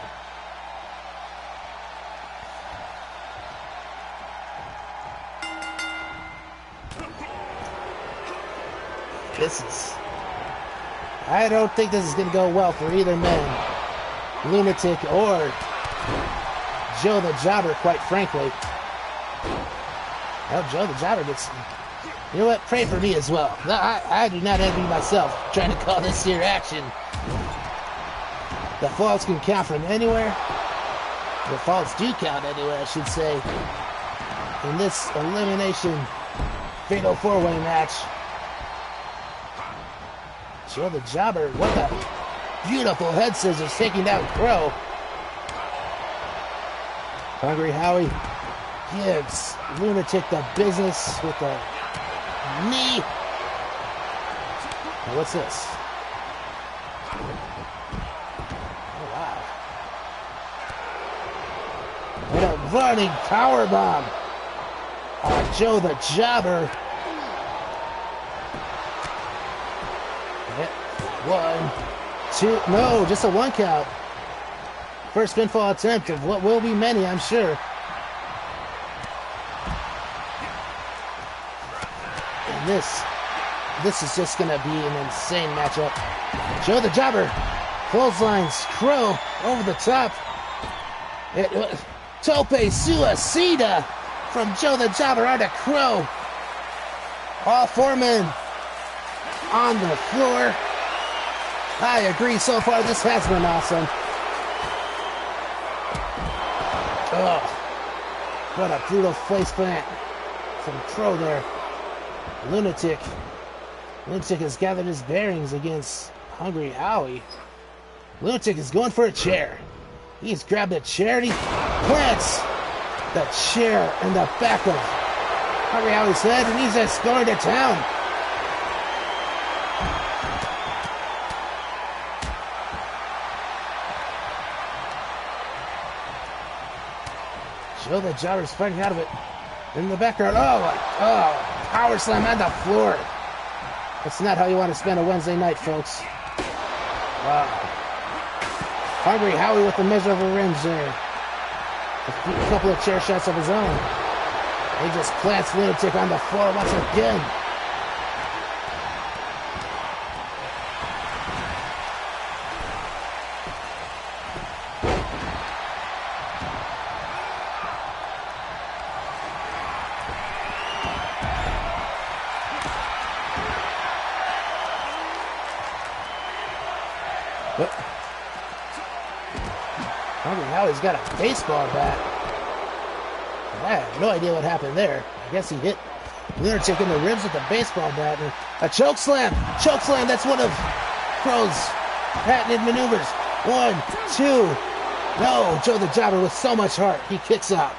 I don't think this is going to go well for either man, Lunatic or Joe the Jobber, quite frankly. Well, Joe the Jobber gets... You know what? Pray for me as well. I do not envy myself trying to call this here action. The falls can count from anywhere. The falls do count anywhere, I should say. In this elimination fatal 4-way match. Joe the Jobber, what a beautiful head scissors taking down Crow. Hungry Howie gives Lunatic the business with the knee. Now what's this? Oh wow. What a running powerbomb on Joe the Jobber. 1, 2, no, just a 1 count. First pinfall attempt of what will be many, I'm sure. And this is just gonna be an insane matchup. Joe the Jobber clotheslines Crow over the top. Tope Suicida from Joe the Jobber onto Crow. All 4 men on the floor. I agree, so far this has been awesome. Oh, what a brutal face plant from Crow there. Lunatic has gathered his bearings against Hungry Howie. Lunatic is going for a chair. He's grabbed a chair and he plants the chair in the back of Hungry Howie's head, and he's just going to town. Joe the Jobber's fighting out of it. In the background, power slam on the floor. That's not how you want to spend a Wednesday night, folks. Wow. Hungry Howie with the measure of a revenge there. A couple of chair shots of his own. He just plants Lunatic on the floor once again. Hungry Howie's got a baseball bat. I have no idea what happened there. I guess he hit Lunatic in the ribs with a baseball bat. And a choke slam. Choke slam. That's one of Crow's patented maneuvers. 1, 2. No, Joe the Jobber with so much heart. He kicks out.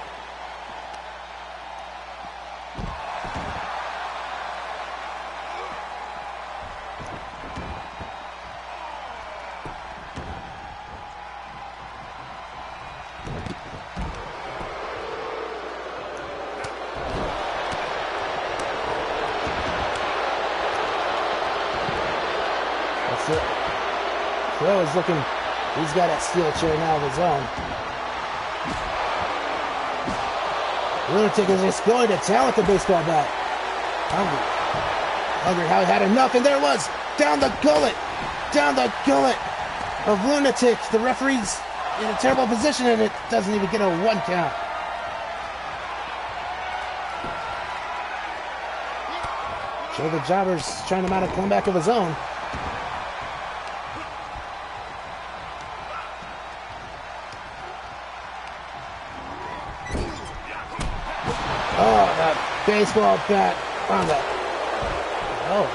Crow is looking, he's got that steel chair now of his own. Lunatic is just going to town with the baseball bat. Hungry Howie had enough, and there it was, down the gullet of Lunatic. The referee's in a terrible position, and it doesn't even get a 1 count. Joe the Jobber's trying to mount a comeback of his own. Oh, that baseball bat on the... Oh.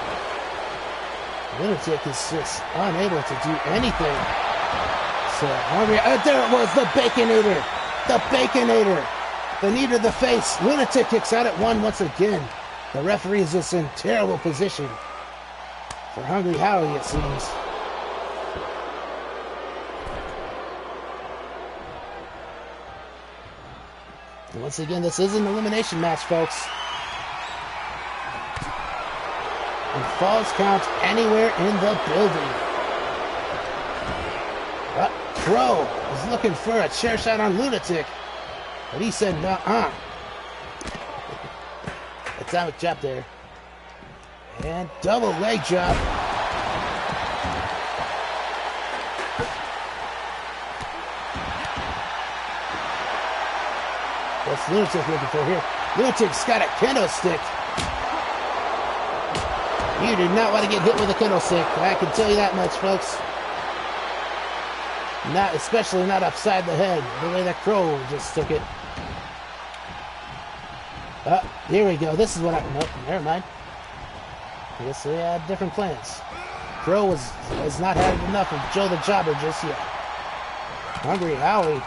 Lunatic is just unable to do anything. So, there it was, the Baconator. The Baconator. The knee to the face. Lunatic kicks out at 1 once again. The referee is just in terrible position. For Hungry Howie, it seems. Once again, this is an elimination match, folks. And falls count anywhere in the building. Crow is looking for a chair shot on Lunatic. But he said, nuh-uh. Atomic drop there. And double leg drop. What's Lunatic looking for here? Lunatic's got a kendo stick. You do not want to get hit with a kendo stick. I can tell you that much, folks. Not, especially not upside the head, the way that Crow just took it. Here we go. This is what I... Nope, never mind. I guess they had different plans. Crow has not had enough of Joe the Jobber just yet. Hungry Howie.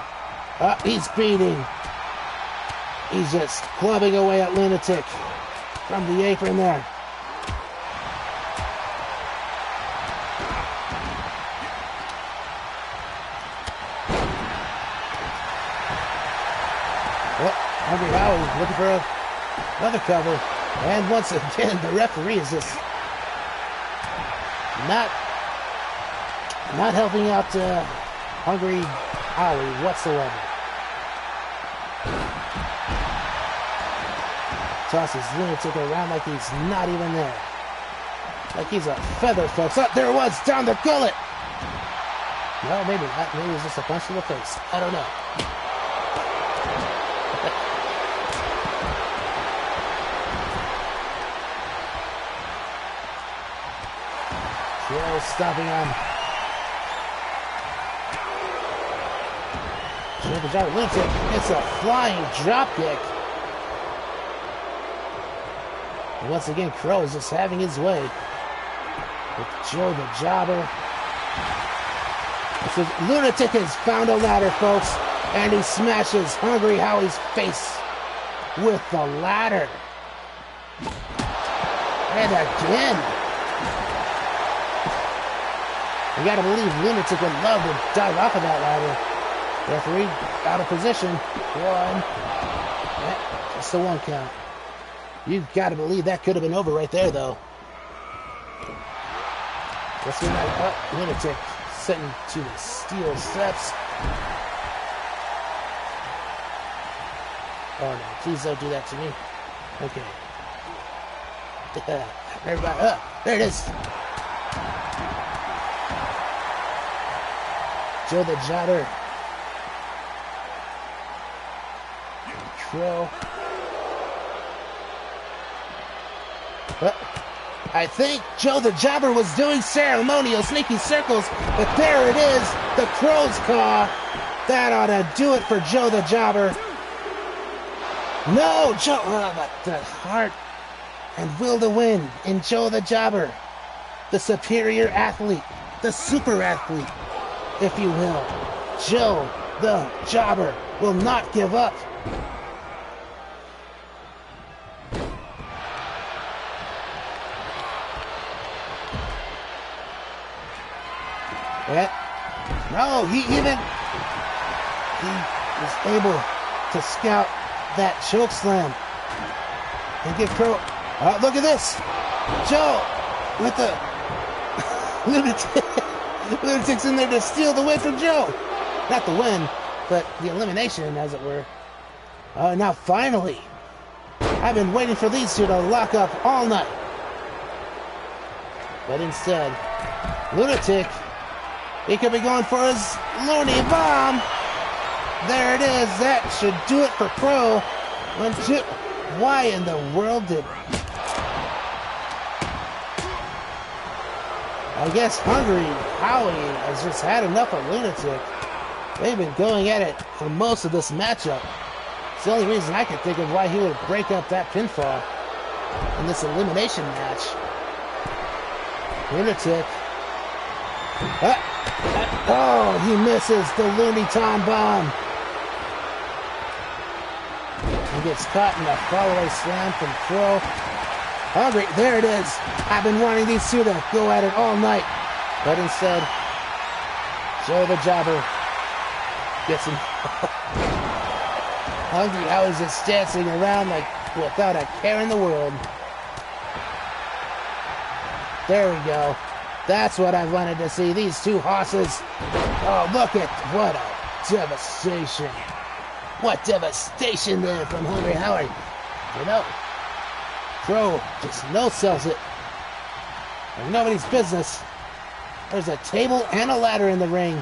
He's beating. He's just clubbing away at Lunatic from the apron there. Hungry Howie looking for another cover. And once again, the referee is just not helping out Hungry Howie whatsoever. Tosses Lunatic around like he's not even there. Like he's a feather, folks. Oh, there it was, down the gullet. No, maybe not. Maybe it's just a punch to the face. I don't know. Joe stopping on Joe the Jobber. Lunatic. It's a flying drop kick. And once again, Crow is just having his way with Joe the Jobber. So Lunatic has found a ladder, folks, and he smashes Hungry Howie's face with the ladder. And again. You gotta believe Lunatic would love to dive off of that ladder. Referee out of position. One. Yeah, just the one count. You've got to believe that could have been over right there, though. Let's go now. Lunatic sitting to the steel steps. Oh no, please don't do that to me. Okay. Everybody, there it is. Joe the Jobber. Crow. I think Joe the Jobber was doing ceremonial sneaky circles, but there it is, the Crow's Claw. That ought to do it for Joe the Jobber. No, Joe, the heart and will to win in Joe the Jobber. The superior athlete, the super athlete, if you will. Joe the Jobber will not give up. No, he was able to scout that choke slam and give Crow. Look at this, Joe with the Lunatic's in there to steal the win from Joe. Not the win, but the elimination, as it were. Now finally, I've been waiting for these two to lock up all night, but instead, Lunatic. He could be going for his loony bomb. There it is. That should do it for Crow. 1, 2. Why in the world did... I guess Hungry Howie has just had enough of Lunatic. They've been going at it for most of this matchup. It's the only reason I can think of why he would break up that pinfall in this elimination match. Lunatic. Oh, he misses the Looney Tom bomb. He gets caught in a follow-away slam from Crow. Hungry, there it is. I've been wanting these two to go at it all night. But instead, Joe the Jobber gets him. Hungry Howie's just dancing around like without a care in the world. There we go. That's what I wanted to see. These two hosses. Oh, look at what a devastation. What devastation there from Hungry Howie. You know, Crow just no-sells it. Like nobody's business. There's a table and a ladder in the ring.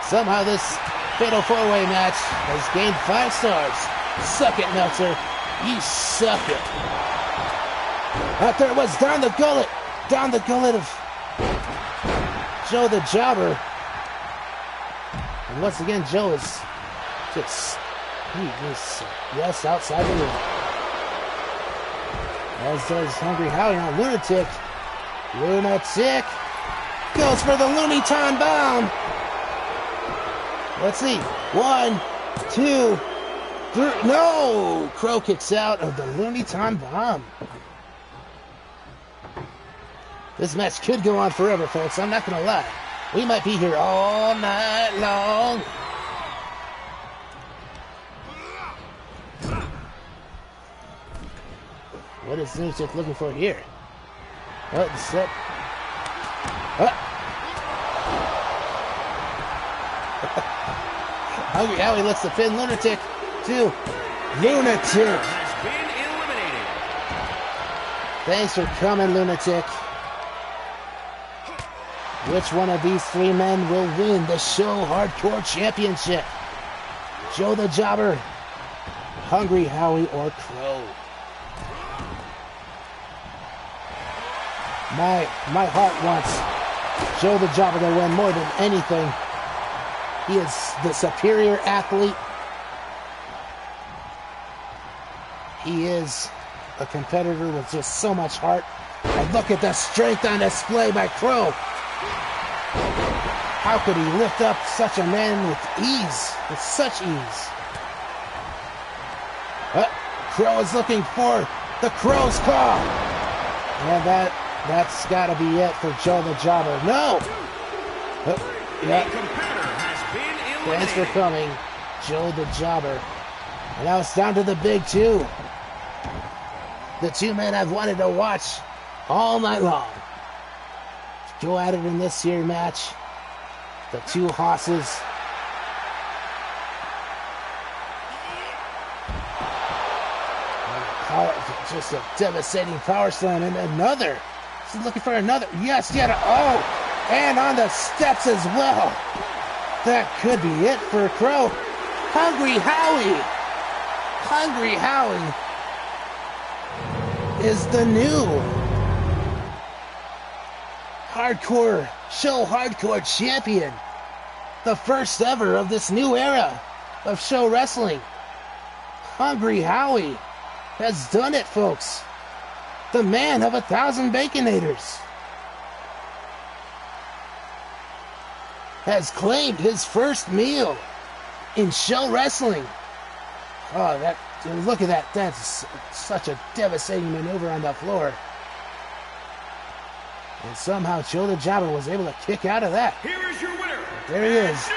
Somehow this fatal four-way match has gained 5 stars. Suck it, Meltzer. You suck it. Out there it was, down the gullet. Down the gullet of Joe the Jobber. And once again, Joe is just, yes, outside the ring. As does Hungry Howie on Lunatic. Lunatic goes for the Looney Time Bomb. Let's see. 1, 2, 3. No! Crow kicks out of the Looney Time Bomb. This match could go on forever, folks. I'm not going to lie. We might be here all night long. What is Lunatic looking for here? Oh, the set. Hungry Howie looks to pin Lunatic to Lunatic. Has been eliminated. Thanks for coming, Lunatic. Which one of these 3 men will win the SHOWhardcore Championship? Joe the Jobber, Hungry Howie, or Crow? My heart wants Joe the Jobber to win more than anything. He is the superior athlete. He is a competitor with just so much heart. And look at the strength on display by Crow. How could he lift up such a man with ease, with such ease? Crow is looking for the Crow's Claw. And that's got to be it for Joe the Jobber. No! Yeah. Thanks for coming, Joe the Jobber. And now it's down to the big 2. The 2 men I've wanted to watch all night long. Go at it in this here match. The 2 hosses. Just a devastating power slam and another. He's looking for another. Yes, yet. Oh, and on the steps as well. That could be it for Crow. Hungry Howie. Hungry Howie is the new SHOWhardcore Champion. The first ever of this new era of show wrestling. Hungry Howie has done it, folks. The man of 1,000 Baconators has claimed his first meal in show wrestling. Oh, look at that. That's such a devastating maneuver on the floor. And somehow Joe the Jobber was able to kick out of that. Here is your winner. There he is.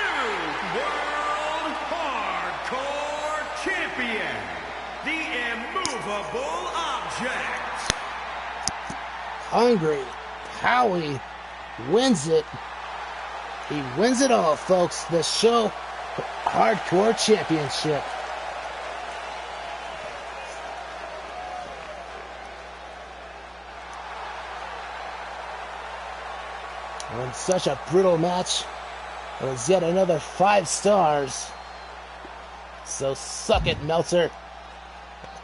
World Hardcore Champion, the immovable object. Hungry Howie wins it. He wins it all, folks. The SHOWhardcore Championship. And such a brutal match. It was yet another 5 stars. So suck it, Meltzer.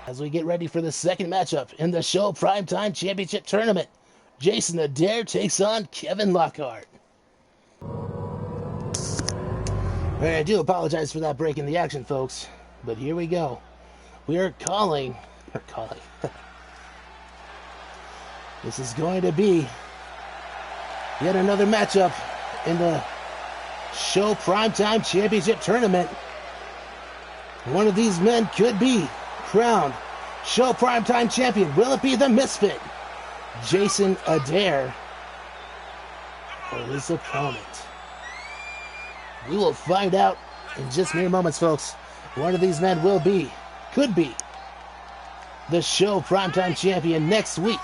As we get ready for the second matchup in the Show Primetime Championship Tournament, Jayson Addair takes on Kevin Lockhart. I do apologize for that break in the action, folks, but here we go. We are calling. This is going to be yet another matchup in the Show Primetime Championship Tournament. One of these men could be crowned Show Primetime Champion. Will it be the Misfit, Jayson Addair, or his opponent? We will find out in just mere moments, folks. One of these men could be the Show Primetime Champion next week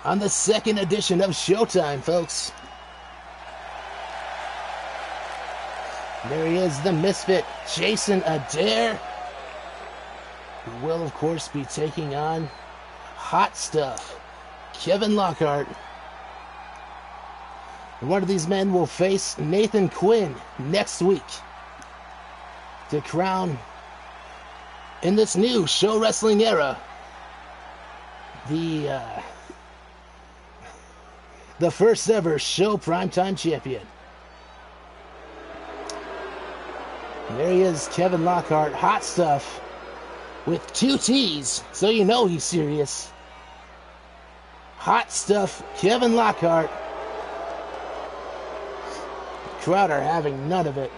on the second edition of Showtime, folks. There he is, the Misfit, Jayson Addair, who will, of course, be taking on Hot Stuff, Kevin Lockhart. And one of these men will face Nathan Quinn next week to crown, in this new show wrestling era, the first ever Show Primetime Champion. And there he is, Kevin Lockhart, Hot Stuff, with 2 T's, so you know he's serious. Hot Stuff, Kevin Lockhart. The crowd are having none of it.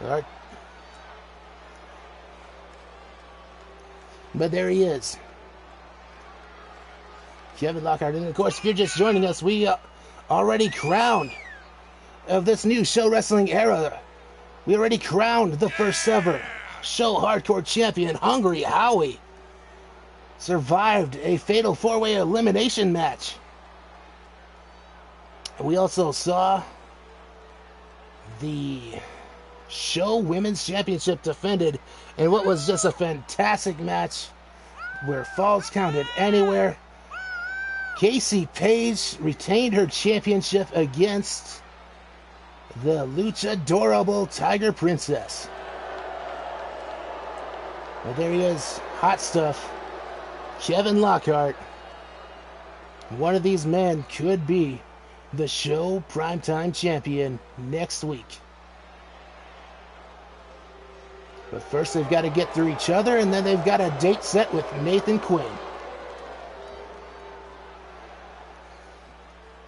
All right. But there he is, Kevin Lockhart. And of course, if you're just joining us, we already crowned of this new show wrestling era. We already crowned the first ever SHOWhardcore Champion, Hungry Howie. Survived a fatal 4-way elimination match. We also saw the Show Women's Championship defended in what was just a fantastic match where falls counted anywhere. Casey Page retained her championship against the luchadorable Tiger Princess. And there he is, Hot Stuff, Kevin Lockhart. One of these men could be the Show Primetime Champion next week. But first they've got to get through each other, and then they've got a date set with Nathan Quinn.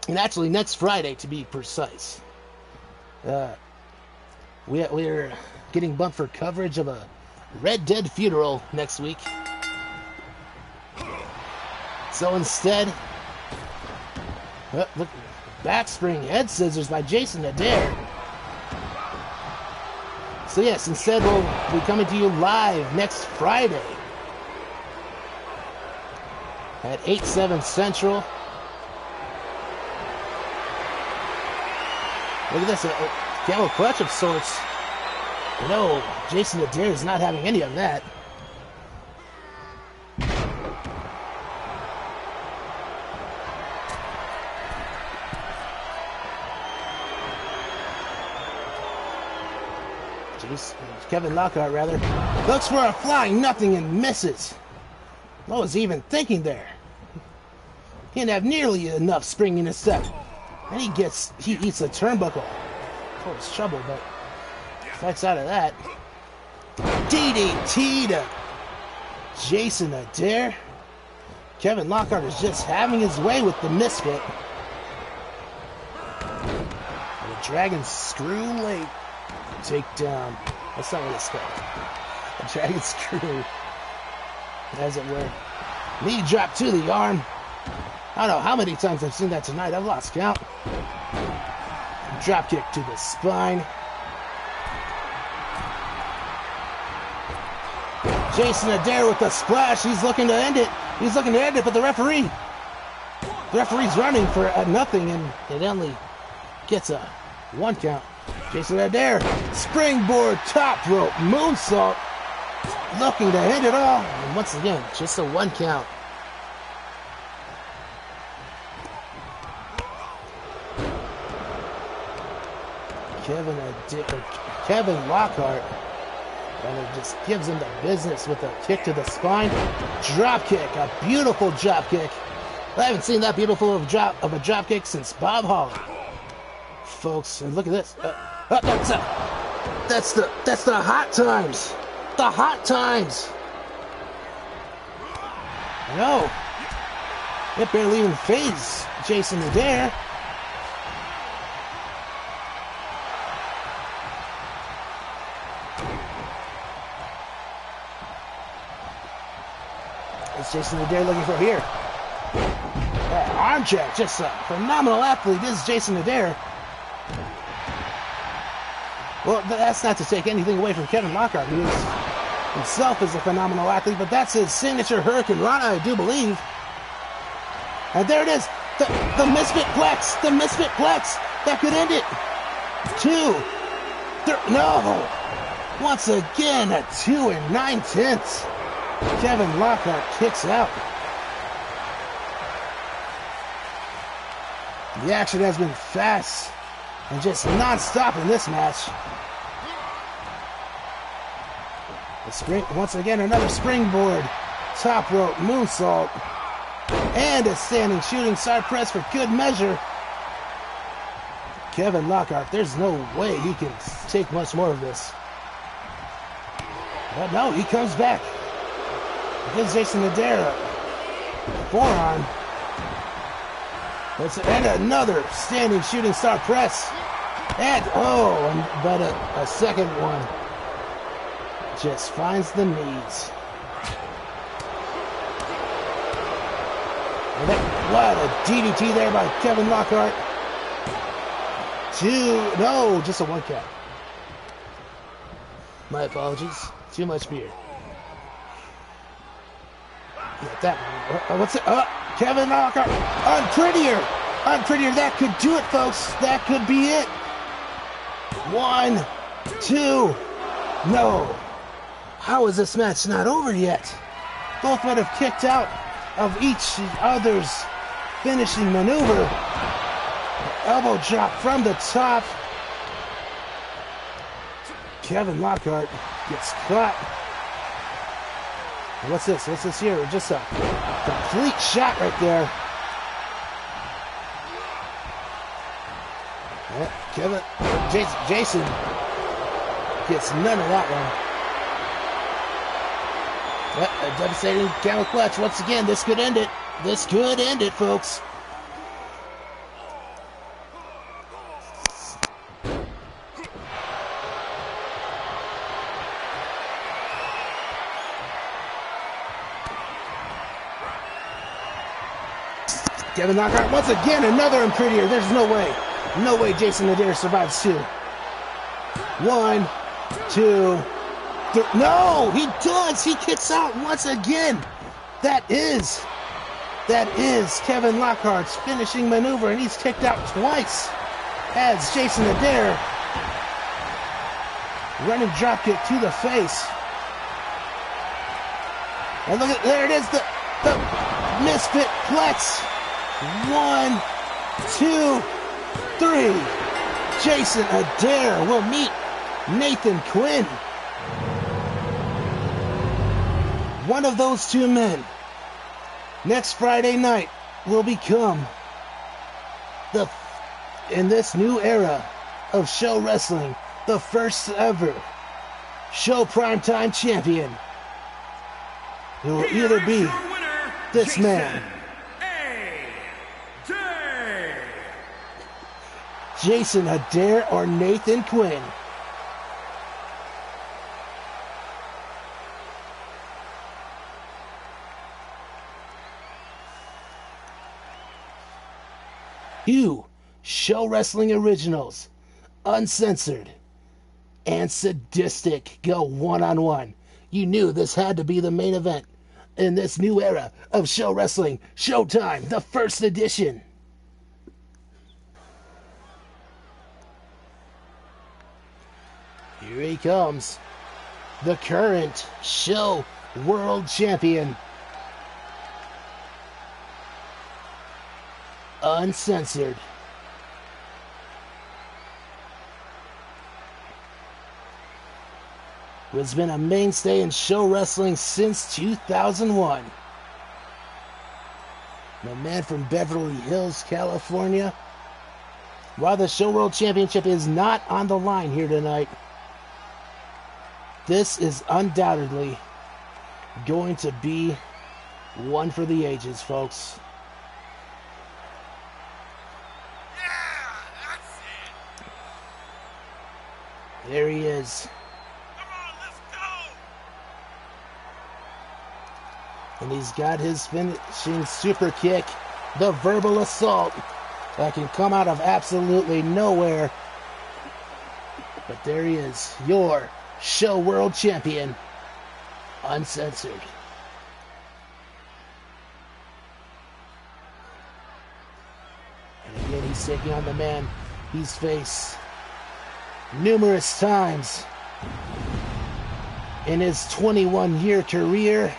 And actually next Friday, to be precise. We're getting bumped for coverage of a Red Dead funeral next week. So instead, look, back spring head scissors by Jayson Addair. So yes, instead we'll be coming to you live next Friday at 8/7 Central. Look at this, a camel clutch of sorts. No, Jayson Addair is not having any of that. Kevin Lockhart, rather, looks for a flying nothing and misses. What was he even thinking there? He didn't have nearly enough spring in his step. And he eats a turnbuckle. Cause trouble, but fights out of that. DDT to Jayson Addair. Kevin Lockhart is just having his way with the Misfit. The Dragon Screw late takedown. That's not what it's called. A Dragon Screw, as it were. Knee drop to the arm. I don't know how many times I've seen that tonight. I've lost count. Drop kick to the spine. Jayson Addair with the splash. He's looking to end it. He's looking to end it, but the referee's running for a nothing, and it only gets a 1 count. Jayson Addair, springboard top rope moonsault, looking to end it all, and once again, just a 1 count. Kevin Lockhart, and it just gives him the business with a kick to the spine. Drop kick, a beautiful drop kick. I haven't seen that beautiful of a drop kick since Bob Holly. Folks, and look at this. That's the hot times. The hot times. No, it barely even fazed Jayson Addair. It's Jayson Addair looking for here. Arm check, just a phenomenal athlete. This is Jayson Addair. Well, that's not to take anything away from Kevin Lockhart, who is himself is a phenomenal athlete, but that's his signature Hurricane Rana, I do believe. And there it is, the Misfit Plex, that could end it. 2, 3, no. Once again, a 2 9/10. Kevin Lockhart kicks out. The action has been fast and just non-stop in this match. Once again, another springboard, top rope moonsault, and a standing shooting star press for good measure. Kevin Lockhart, there's no way he can take much more of this. But no, he comes back. Gives Jayson Addair a forearm. And another standing shooting star press. And, but a second one just finds the knees. What a DDT there by Kevin Lockhart. Just a 1 count. My apologies. Too much beer. Get that one. What's it? Kevin Lockhart. Unprettier. That could do it, folks. That could be it. 1, 2. No. How is this match not over yet? Both men have kicked out of each other's finishing maneuver. Elbow drop from the top. Kevin Lockhart gets caught. What's this? What's this here? Just a complete shot right there. Jayson gets none of that one. A devastating camel clutch. Once again, this could end it. This could end it, folks. Kevin Lockhart, once again, another unprettier. There's no way. No way Jayson Addair survives 2. 1, 2, 3. No, he does. He kicks out once again. That is Kevin Lockhart's finishing maneuver, and he's kicked out twice. As Jayson Addair, running dropkick to the face. And look at, there it is, the Misfit Plex. 1, 2, 3. Jayson Addair will meet Nathan Quinn. One of those two men next Friday night will become in this new era of show wrestling, the first ever show primetime champion. It will either be this man, Jayson Addair, or Nathan Quinn. Two Show Wrestling originals, Uncensored and Sadistic, go one-on-one. You knew this had to be the main event in this new era of show wrestling. Showtime, the first edition. Here he comes, the current show world champion, Uncensored. Who has been a mainstay in show wrestling since 2001. The man from Beverly Hills, California. While the Show World Championship is not on the line here tonight, this is undoubtedly going to be one for the ages, folks. Yeah, that's it. There he is. Come on, let's go. And he's got his finishing super kick, the verbal assault, that can come out of absolutely nowhere. But there he is, your Show World Champion, Uncensored. And again, he's taking on the man he's faced numerous times in his 21-year career.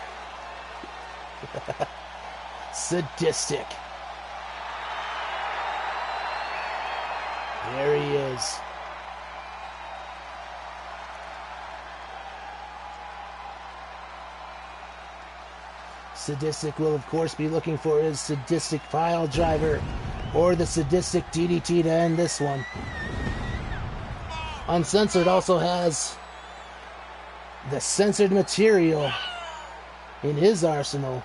Sadistic. There he is. Sadistic will, of course, be looking for his Sadistic pile driver or the Sadistic DDT to end this one. Uncensored also has the censored material in his arsenal.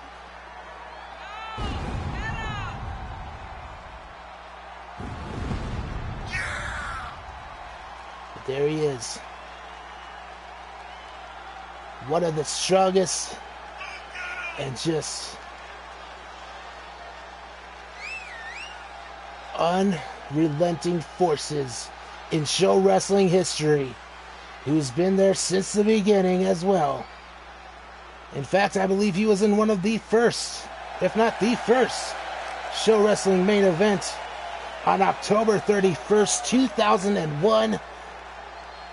But there he is. One of the strongest and just unrelenting forces in show wrestling history, who's been there since the beginning as well. In fact, I believe he was in one of the first, if not the first, show wrestling main event on October 31st, 2001.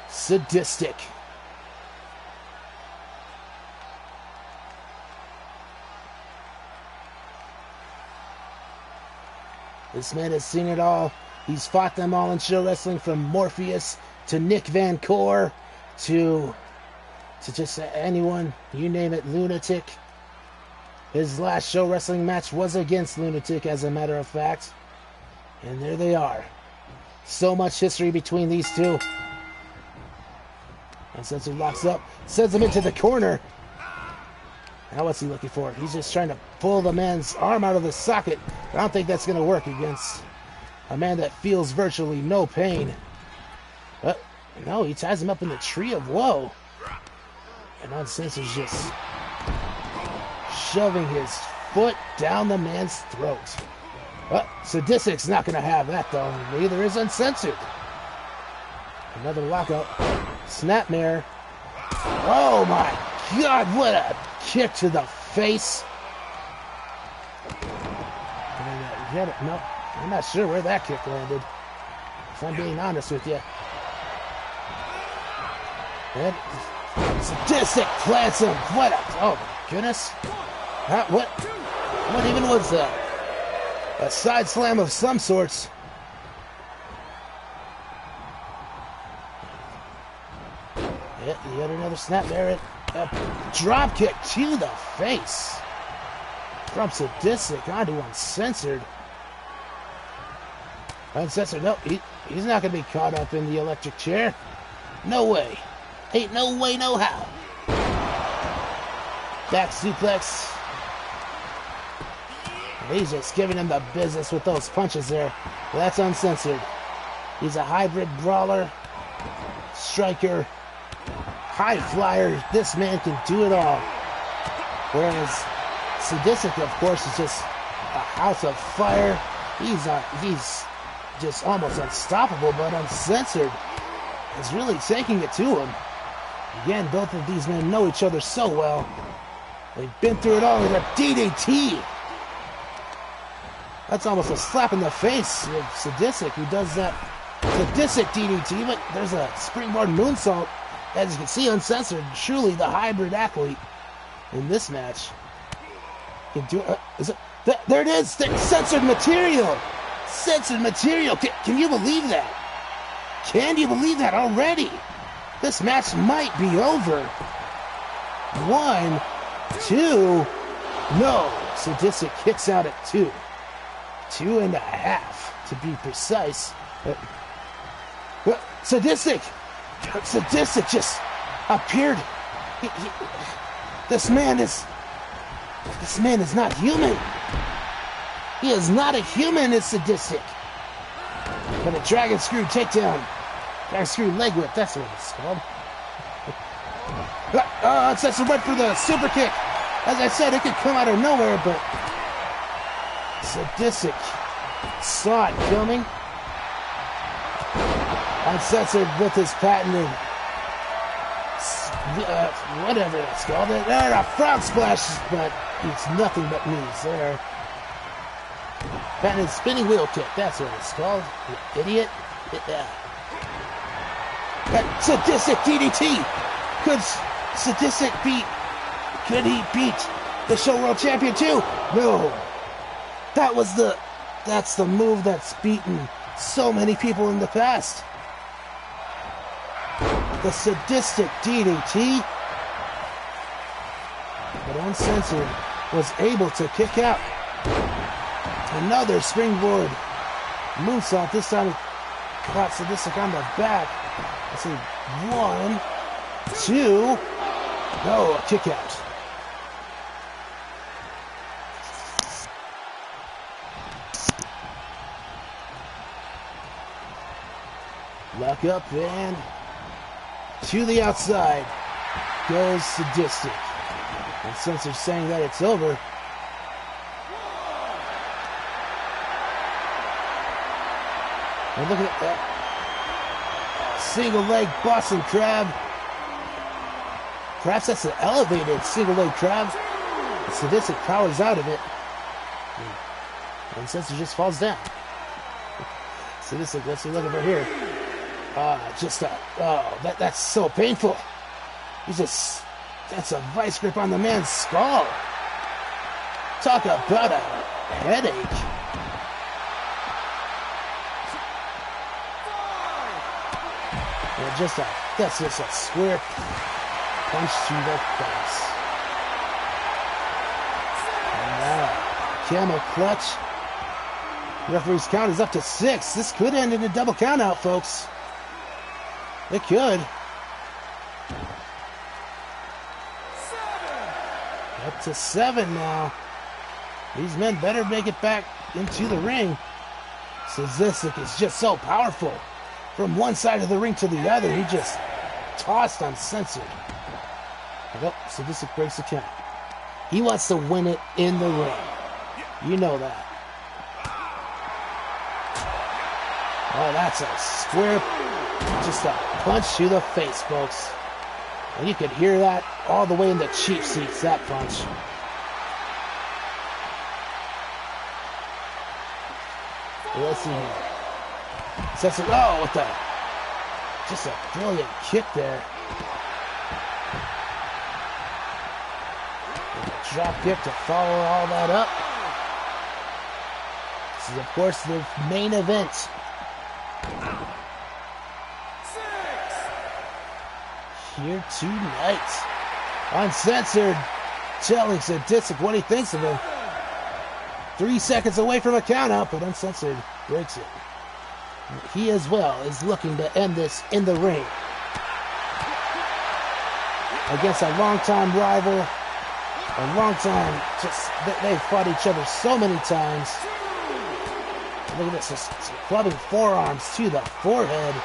Sadistic. This man has seen it all. He's fought them all in show wrestling, from Morpheus to Nick Van Core to just anyone, you name it, Lunatic. His last show wrestling match was against Lunatic, as a matter of fact. And there they are. So much history between these two. Uncensored locks up, sends him into the corner. Now what's he looking for? He's just trying to pull the man's arm out of the socket. I don't think that's going to work against a man that feels virtually no pain. But no, he ties him up in the tree of woe. And Uncensored's just shoving his foot down the man's throat. But Sadistic's not going to have that, though. Neither is Uncensored. Another lockout. Snapmare. Oh my God, what a kick to the face. No, I'm not sure where that kick landed, if I'm being honest with you. And Sadistic plants him. What a, oh my goodness. What even was that? A side slam of some sorts. Yeah, you got another snapmare. A drop kick to the face from Sadistic onto Uncensored. Uncensored, no, he's not going to be caught up in the electric chair. No way. Ain't no way, no how. Back suplex. And he's just giving him the business with those punches there. Well, that's Uncensored. He's a hybrid brawler, striker, high flyer. This man can do it all. Whereas Sadistic, of course, is just a house of fire. He's just almost unstoppable, but Uncensored is really taking it to him. Again, both of these men know each other so well. They've been through it all with a DDT. That's almost a slap in the face of Sadistic, who does that Sadistic DDT, but there's a springboard moonsault. As you can see, Uncensored, truly the hybrid athlete in this match. Can do there it is, the censored material. Censored material. Can you believe that? Can you believe that already? This match might be over. 1, 2. No. Sadistic kicks out at 2. 2.5 to be precise. Sadistic just appeared. This man is not human. He is not a human. It's Sadistic. But a dragon screw takedown. Dragon screw leg whip. That's what it's called. Uncensored went for the super kick. As I said, it could come out of nowhere, but Sadistic saw it coming. Uncensored with his patented whatever it's called. There, a frog splash, but it's nothing but knees there. Patented spinning wheel kick, that's what it's called. You idiot. That Sadistic DDT. Could Sadistic could he beat the Show World Champion too? No. That's the move that's beaten so many people in the past. The Sadistic DDT. But Uncensored was able to kick out. Another springboard moonsault. This time he caught Sadistic on the back. Let's see. 1, 2. No, a kick out. Lock up and to the outside goes Sadistic. Uncensored saying that it's over. And look at that. Single leg Boston Crab. Perhaps that's an elevated single leg crab. Sadistic powers out of it. And Uncensored just falls down. Sadistic, let's see, look over here. That's so painful. That's a vice grip on the man's skull. Talk about a headache. That's just a square punch to the face. And now, camel clutch. Referee's count is up to 6. This could end in a double count out, folks. It could. 7. Up to 7 now. These men better make it back into the ring. Sadistic is just so powerful. From one side of the ring to the other, he just tossed Uncensored. Oh, Sadistic breaks the count. He wants to win it in the ring. You know that. Oh, that's a square, just a punch to the face, folks. And you could hear that all the way in the cheap seats, that punch. Let's see here. Oh, what the? Just a brilliant kick there. And a drop kick to follow all that up. This is, of course, the main event. 6. Here tonight. Uncensored telling Sadistic what he thinks of him. 3 seconds away from a countout, but Uncensored breaks it. He as well is looking to end this in the ring. Against a longtime rival. A longtime, they've fought each other so many times. Look at this, just clubbing forearms to the forehead.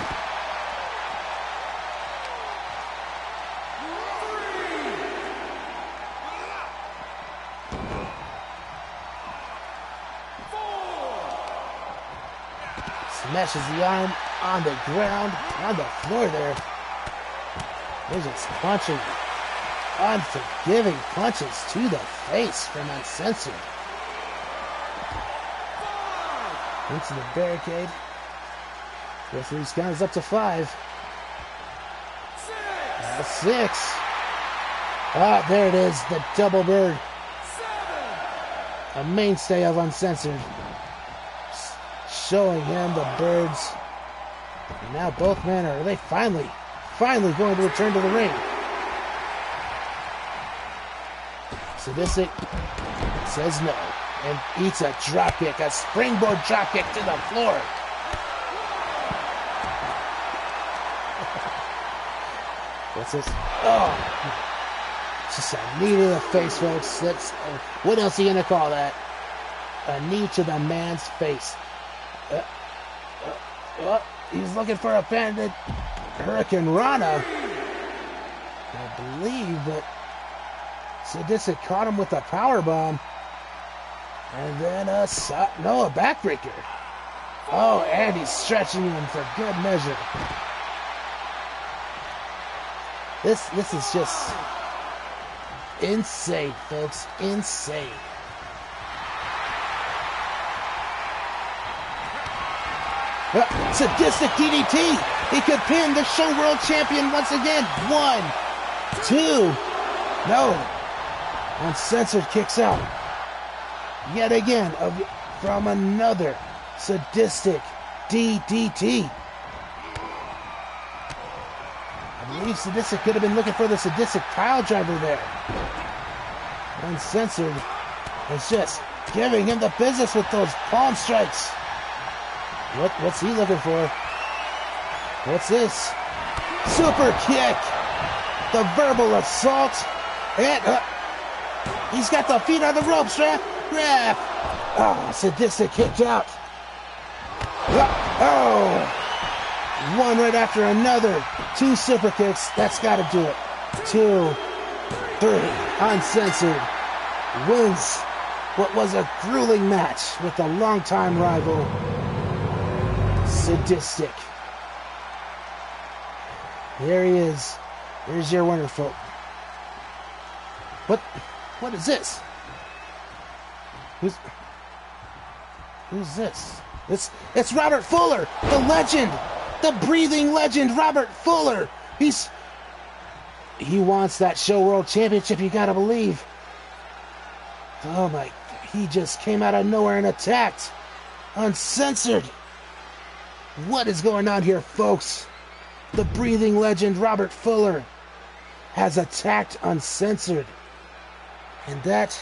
Smashes the arm on the ground, on the floor there. They're just punching, unforgiving punches to the face from Uncensored. Into the barricade. Referee's count is up to 5. 6. Ah, there it is, the double bird. 7. A mainstay of Uncensored. Showing him the birds. And now both men are they finally going to return to the ring. Sadistic says no and eats a drop kick, a springboard drop kick to the floor. What's this? Oh, just a knee to the face, folks. That's what else are you gonna call that? A knee to the man's face. He's looking for a patented Hurricane Rana, I believe, but Sadistic caught him with a power bomb, and then a backbreaker. Oh, and he's stretching him for good measure. This is just insane, folks. Insane. Sadistic DDT. He could pin the Show World Champion once again. 1, 2. No. Uncensored kicks out. Yet again from another Sadistic DDT. I believe Sadistic could have been looking for the Sadistic pile driver there. Uncensored is just giving him the business with those palm strikes. What's he looking for? What's this? Super kick. The verbal assault. And he's got the feet on the ropes. Grab. Oh, Sadistic kicked out. Oh. One right after another. 2 super kicks. That's got to do it. 2, 3. Uncensored wins what was a grueling match with a longtime rival, Sadistic. There he is. There's your winner, folks. What is this? Who's this? It's Robert Fuller, the legend, the breathing legend, Robert Fuller. He wants that Show World Championship, you gotta believe. Oh my, he just came out of nowhere and attacked. Uncensored. What is going on here, folks? The breathing legend, Robert Fuller, has attacked Uncensored. And that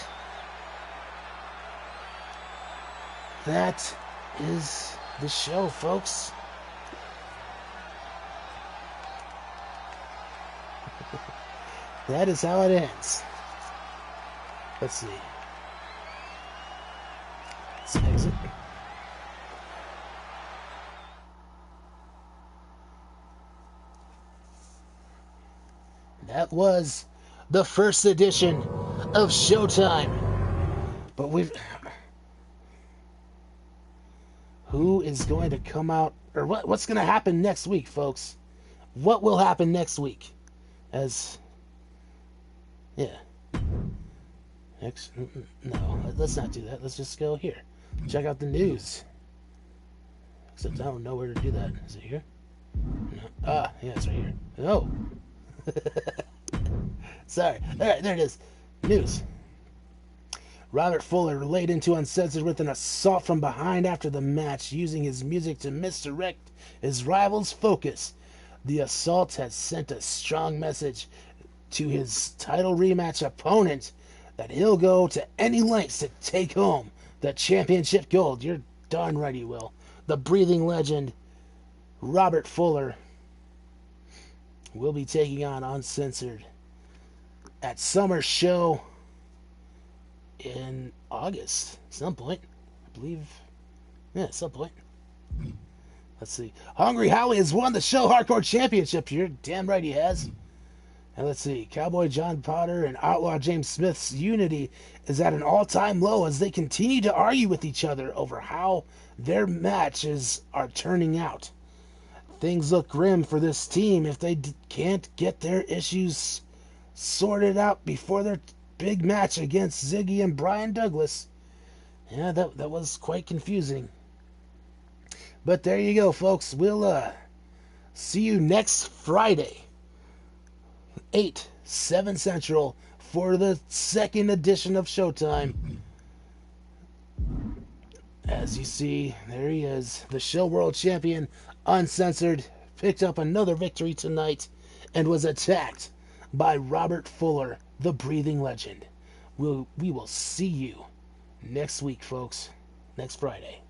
is the show, folks. That is how it ends. Let's see. Let's exit. That was the first edition of Showtime. But who is going to come out, or what's going to happen next week, folks? What will happen next week? No, let's not do that. Let's just go here. Check out the news. Except I don't know where to do that. Is it here? No. Ah, yeah, it's right here. Oh. Sorry. Alright, there it is. News. Robert Fuller laid into Uncensored with an assault from behind after the match, using his music to misdirect his rival's focus. The assault has sent a strong message to his title rematch opponent that he'll go to any lengths to take home the championship gold. You're darn right he will. The breathing legend, Robert Fuller, will be taking on Uncensored at Summer Show in August. Some point. I believe. Yeah, at some point. Let's see. Hungry Howie has won the SHOWhardcore Championship. You're damn right he has. And let's see. Cowboy John Potter and Outlaw James Smith's unity is at an all-time low as they continue to argue with each other over how their matches are turning out. Things look grim for this team if they can't get their issues sorted out before their big match against Ziggy and Brian Douglas. Yeah, that was quite confusing. But there you go, folks. We'll see you next Friday, 7 Central, for the second edition of Showtime. As you see, there he is, the Show World Champion, Uncensored, picked up another victory tonight and was attacked by Robert Fuller, the breathing legend. We will see you next week, folks. Next Friday.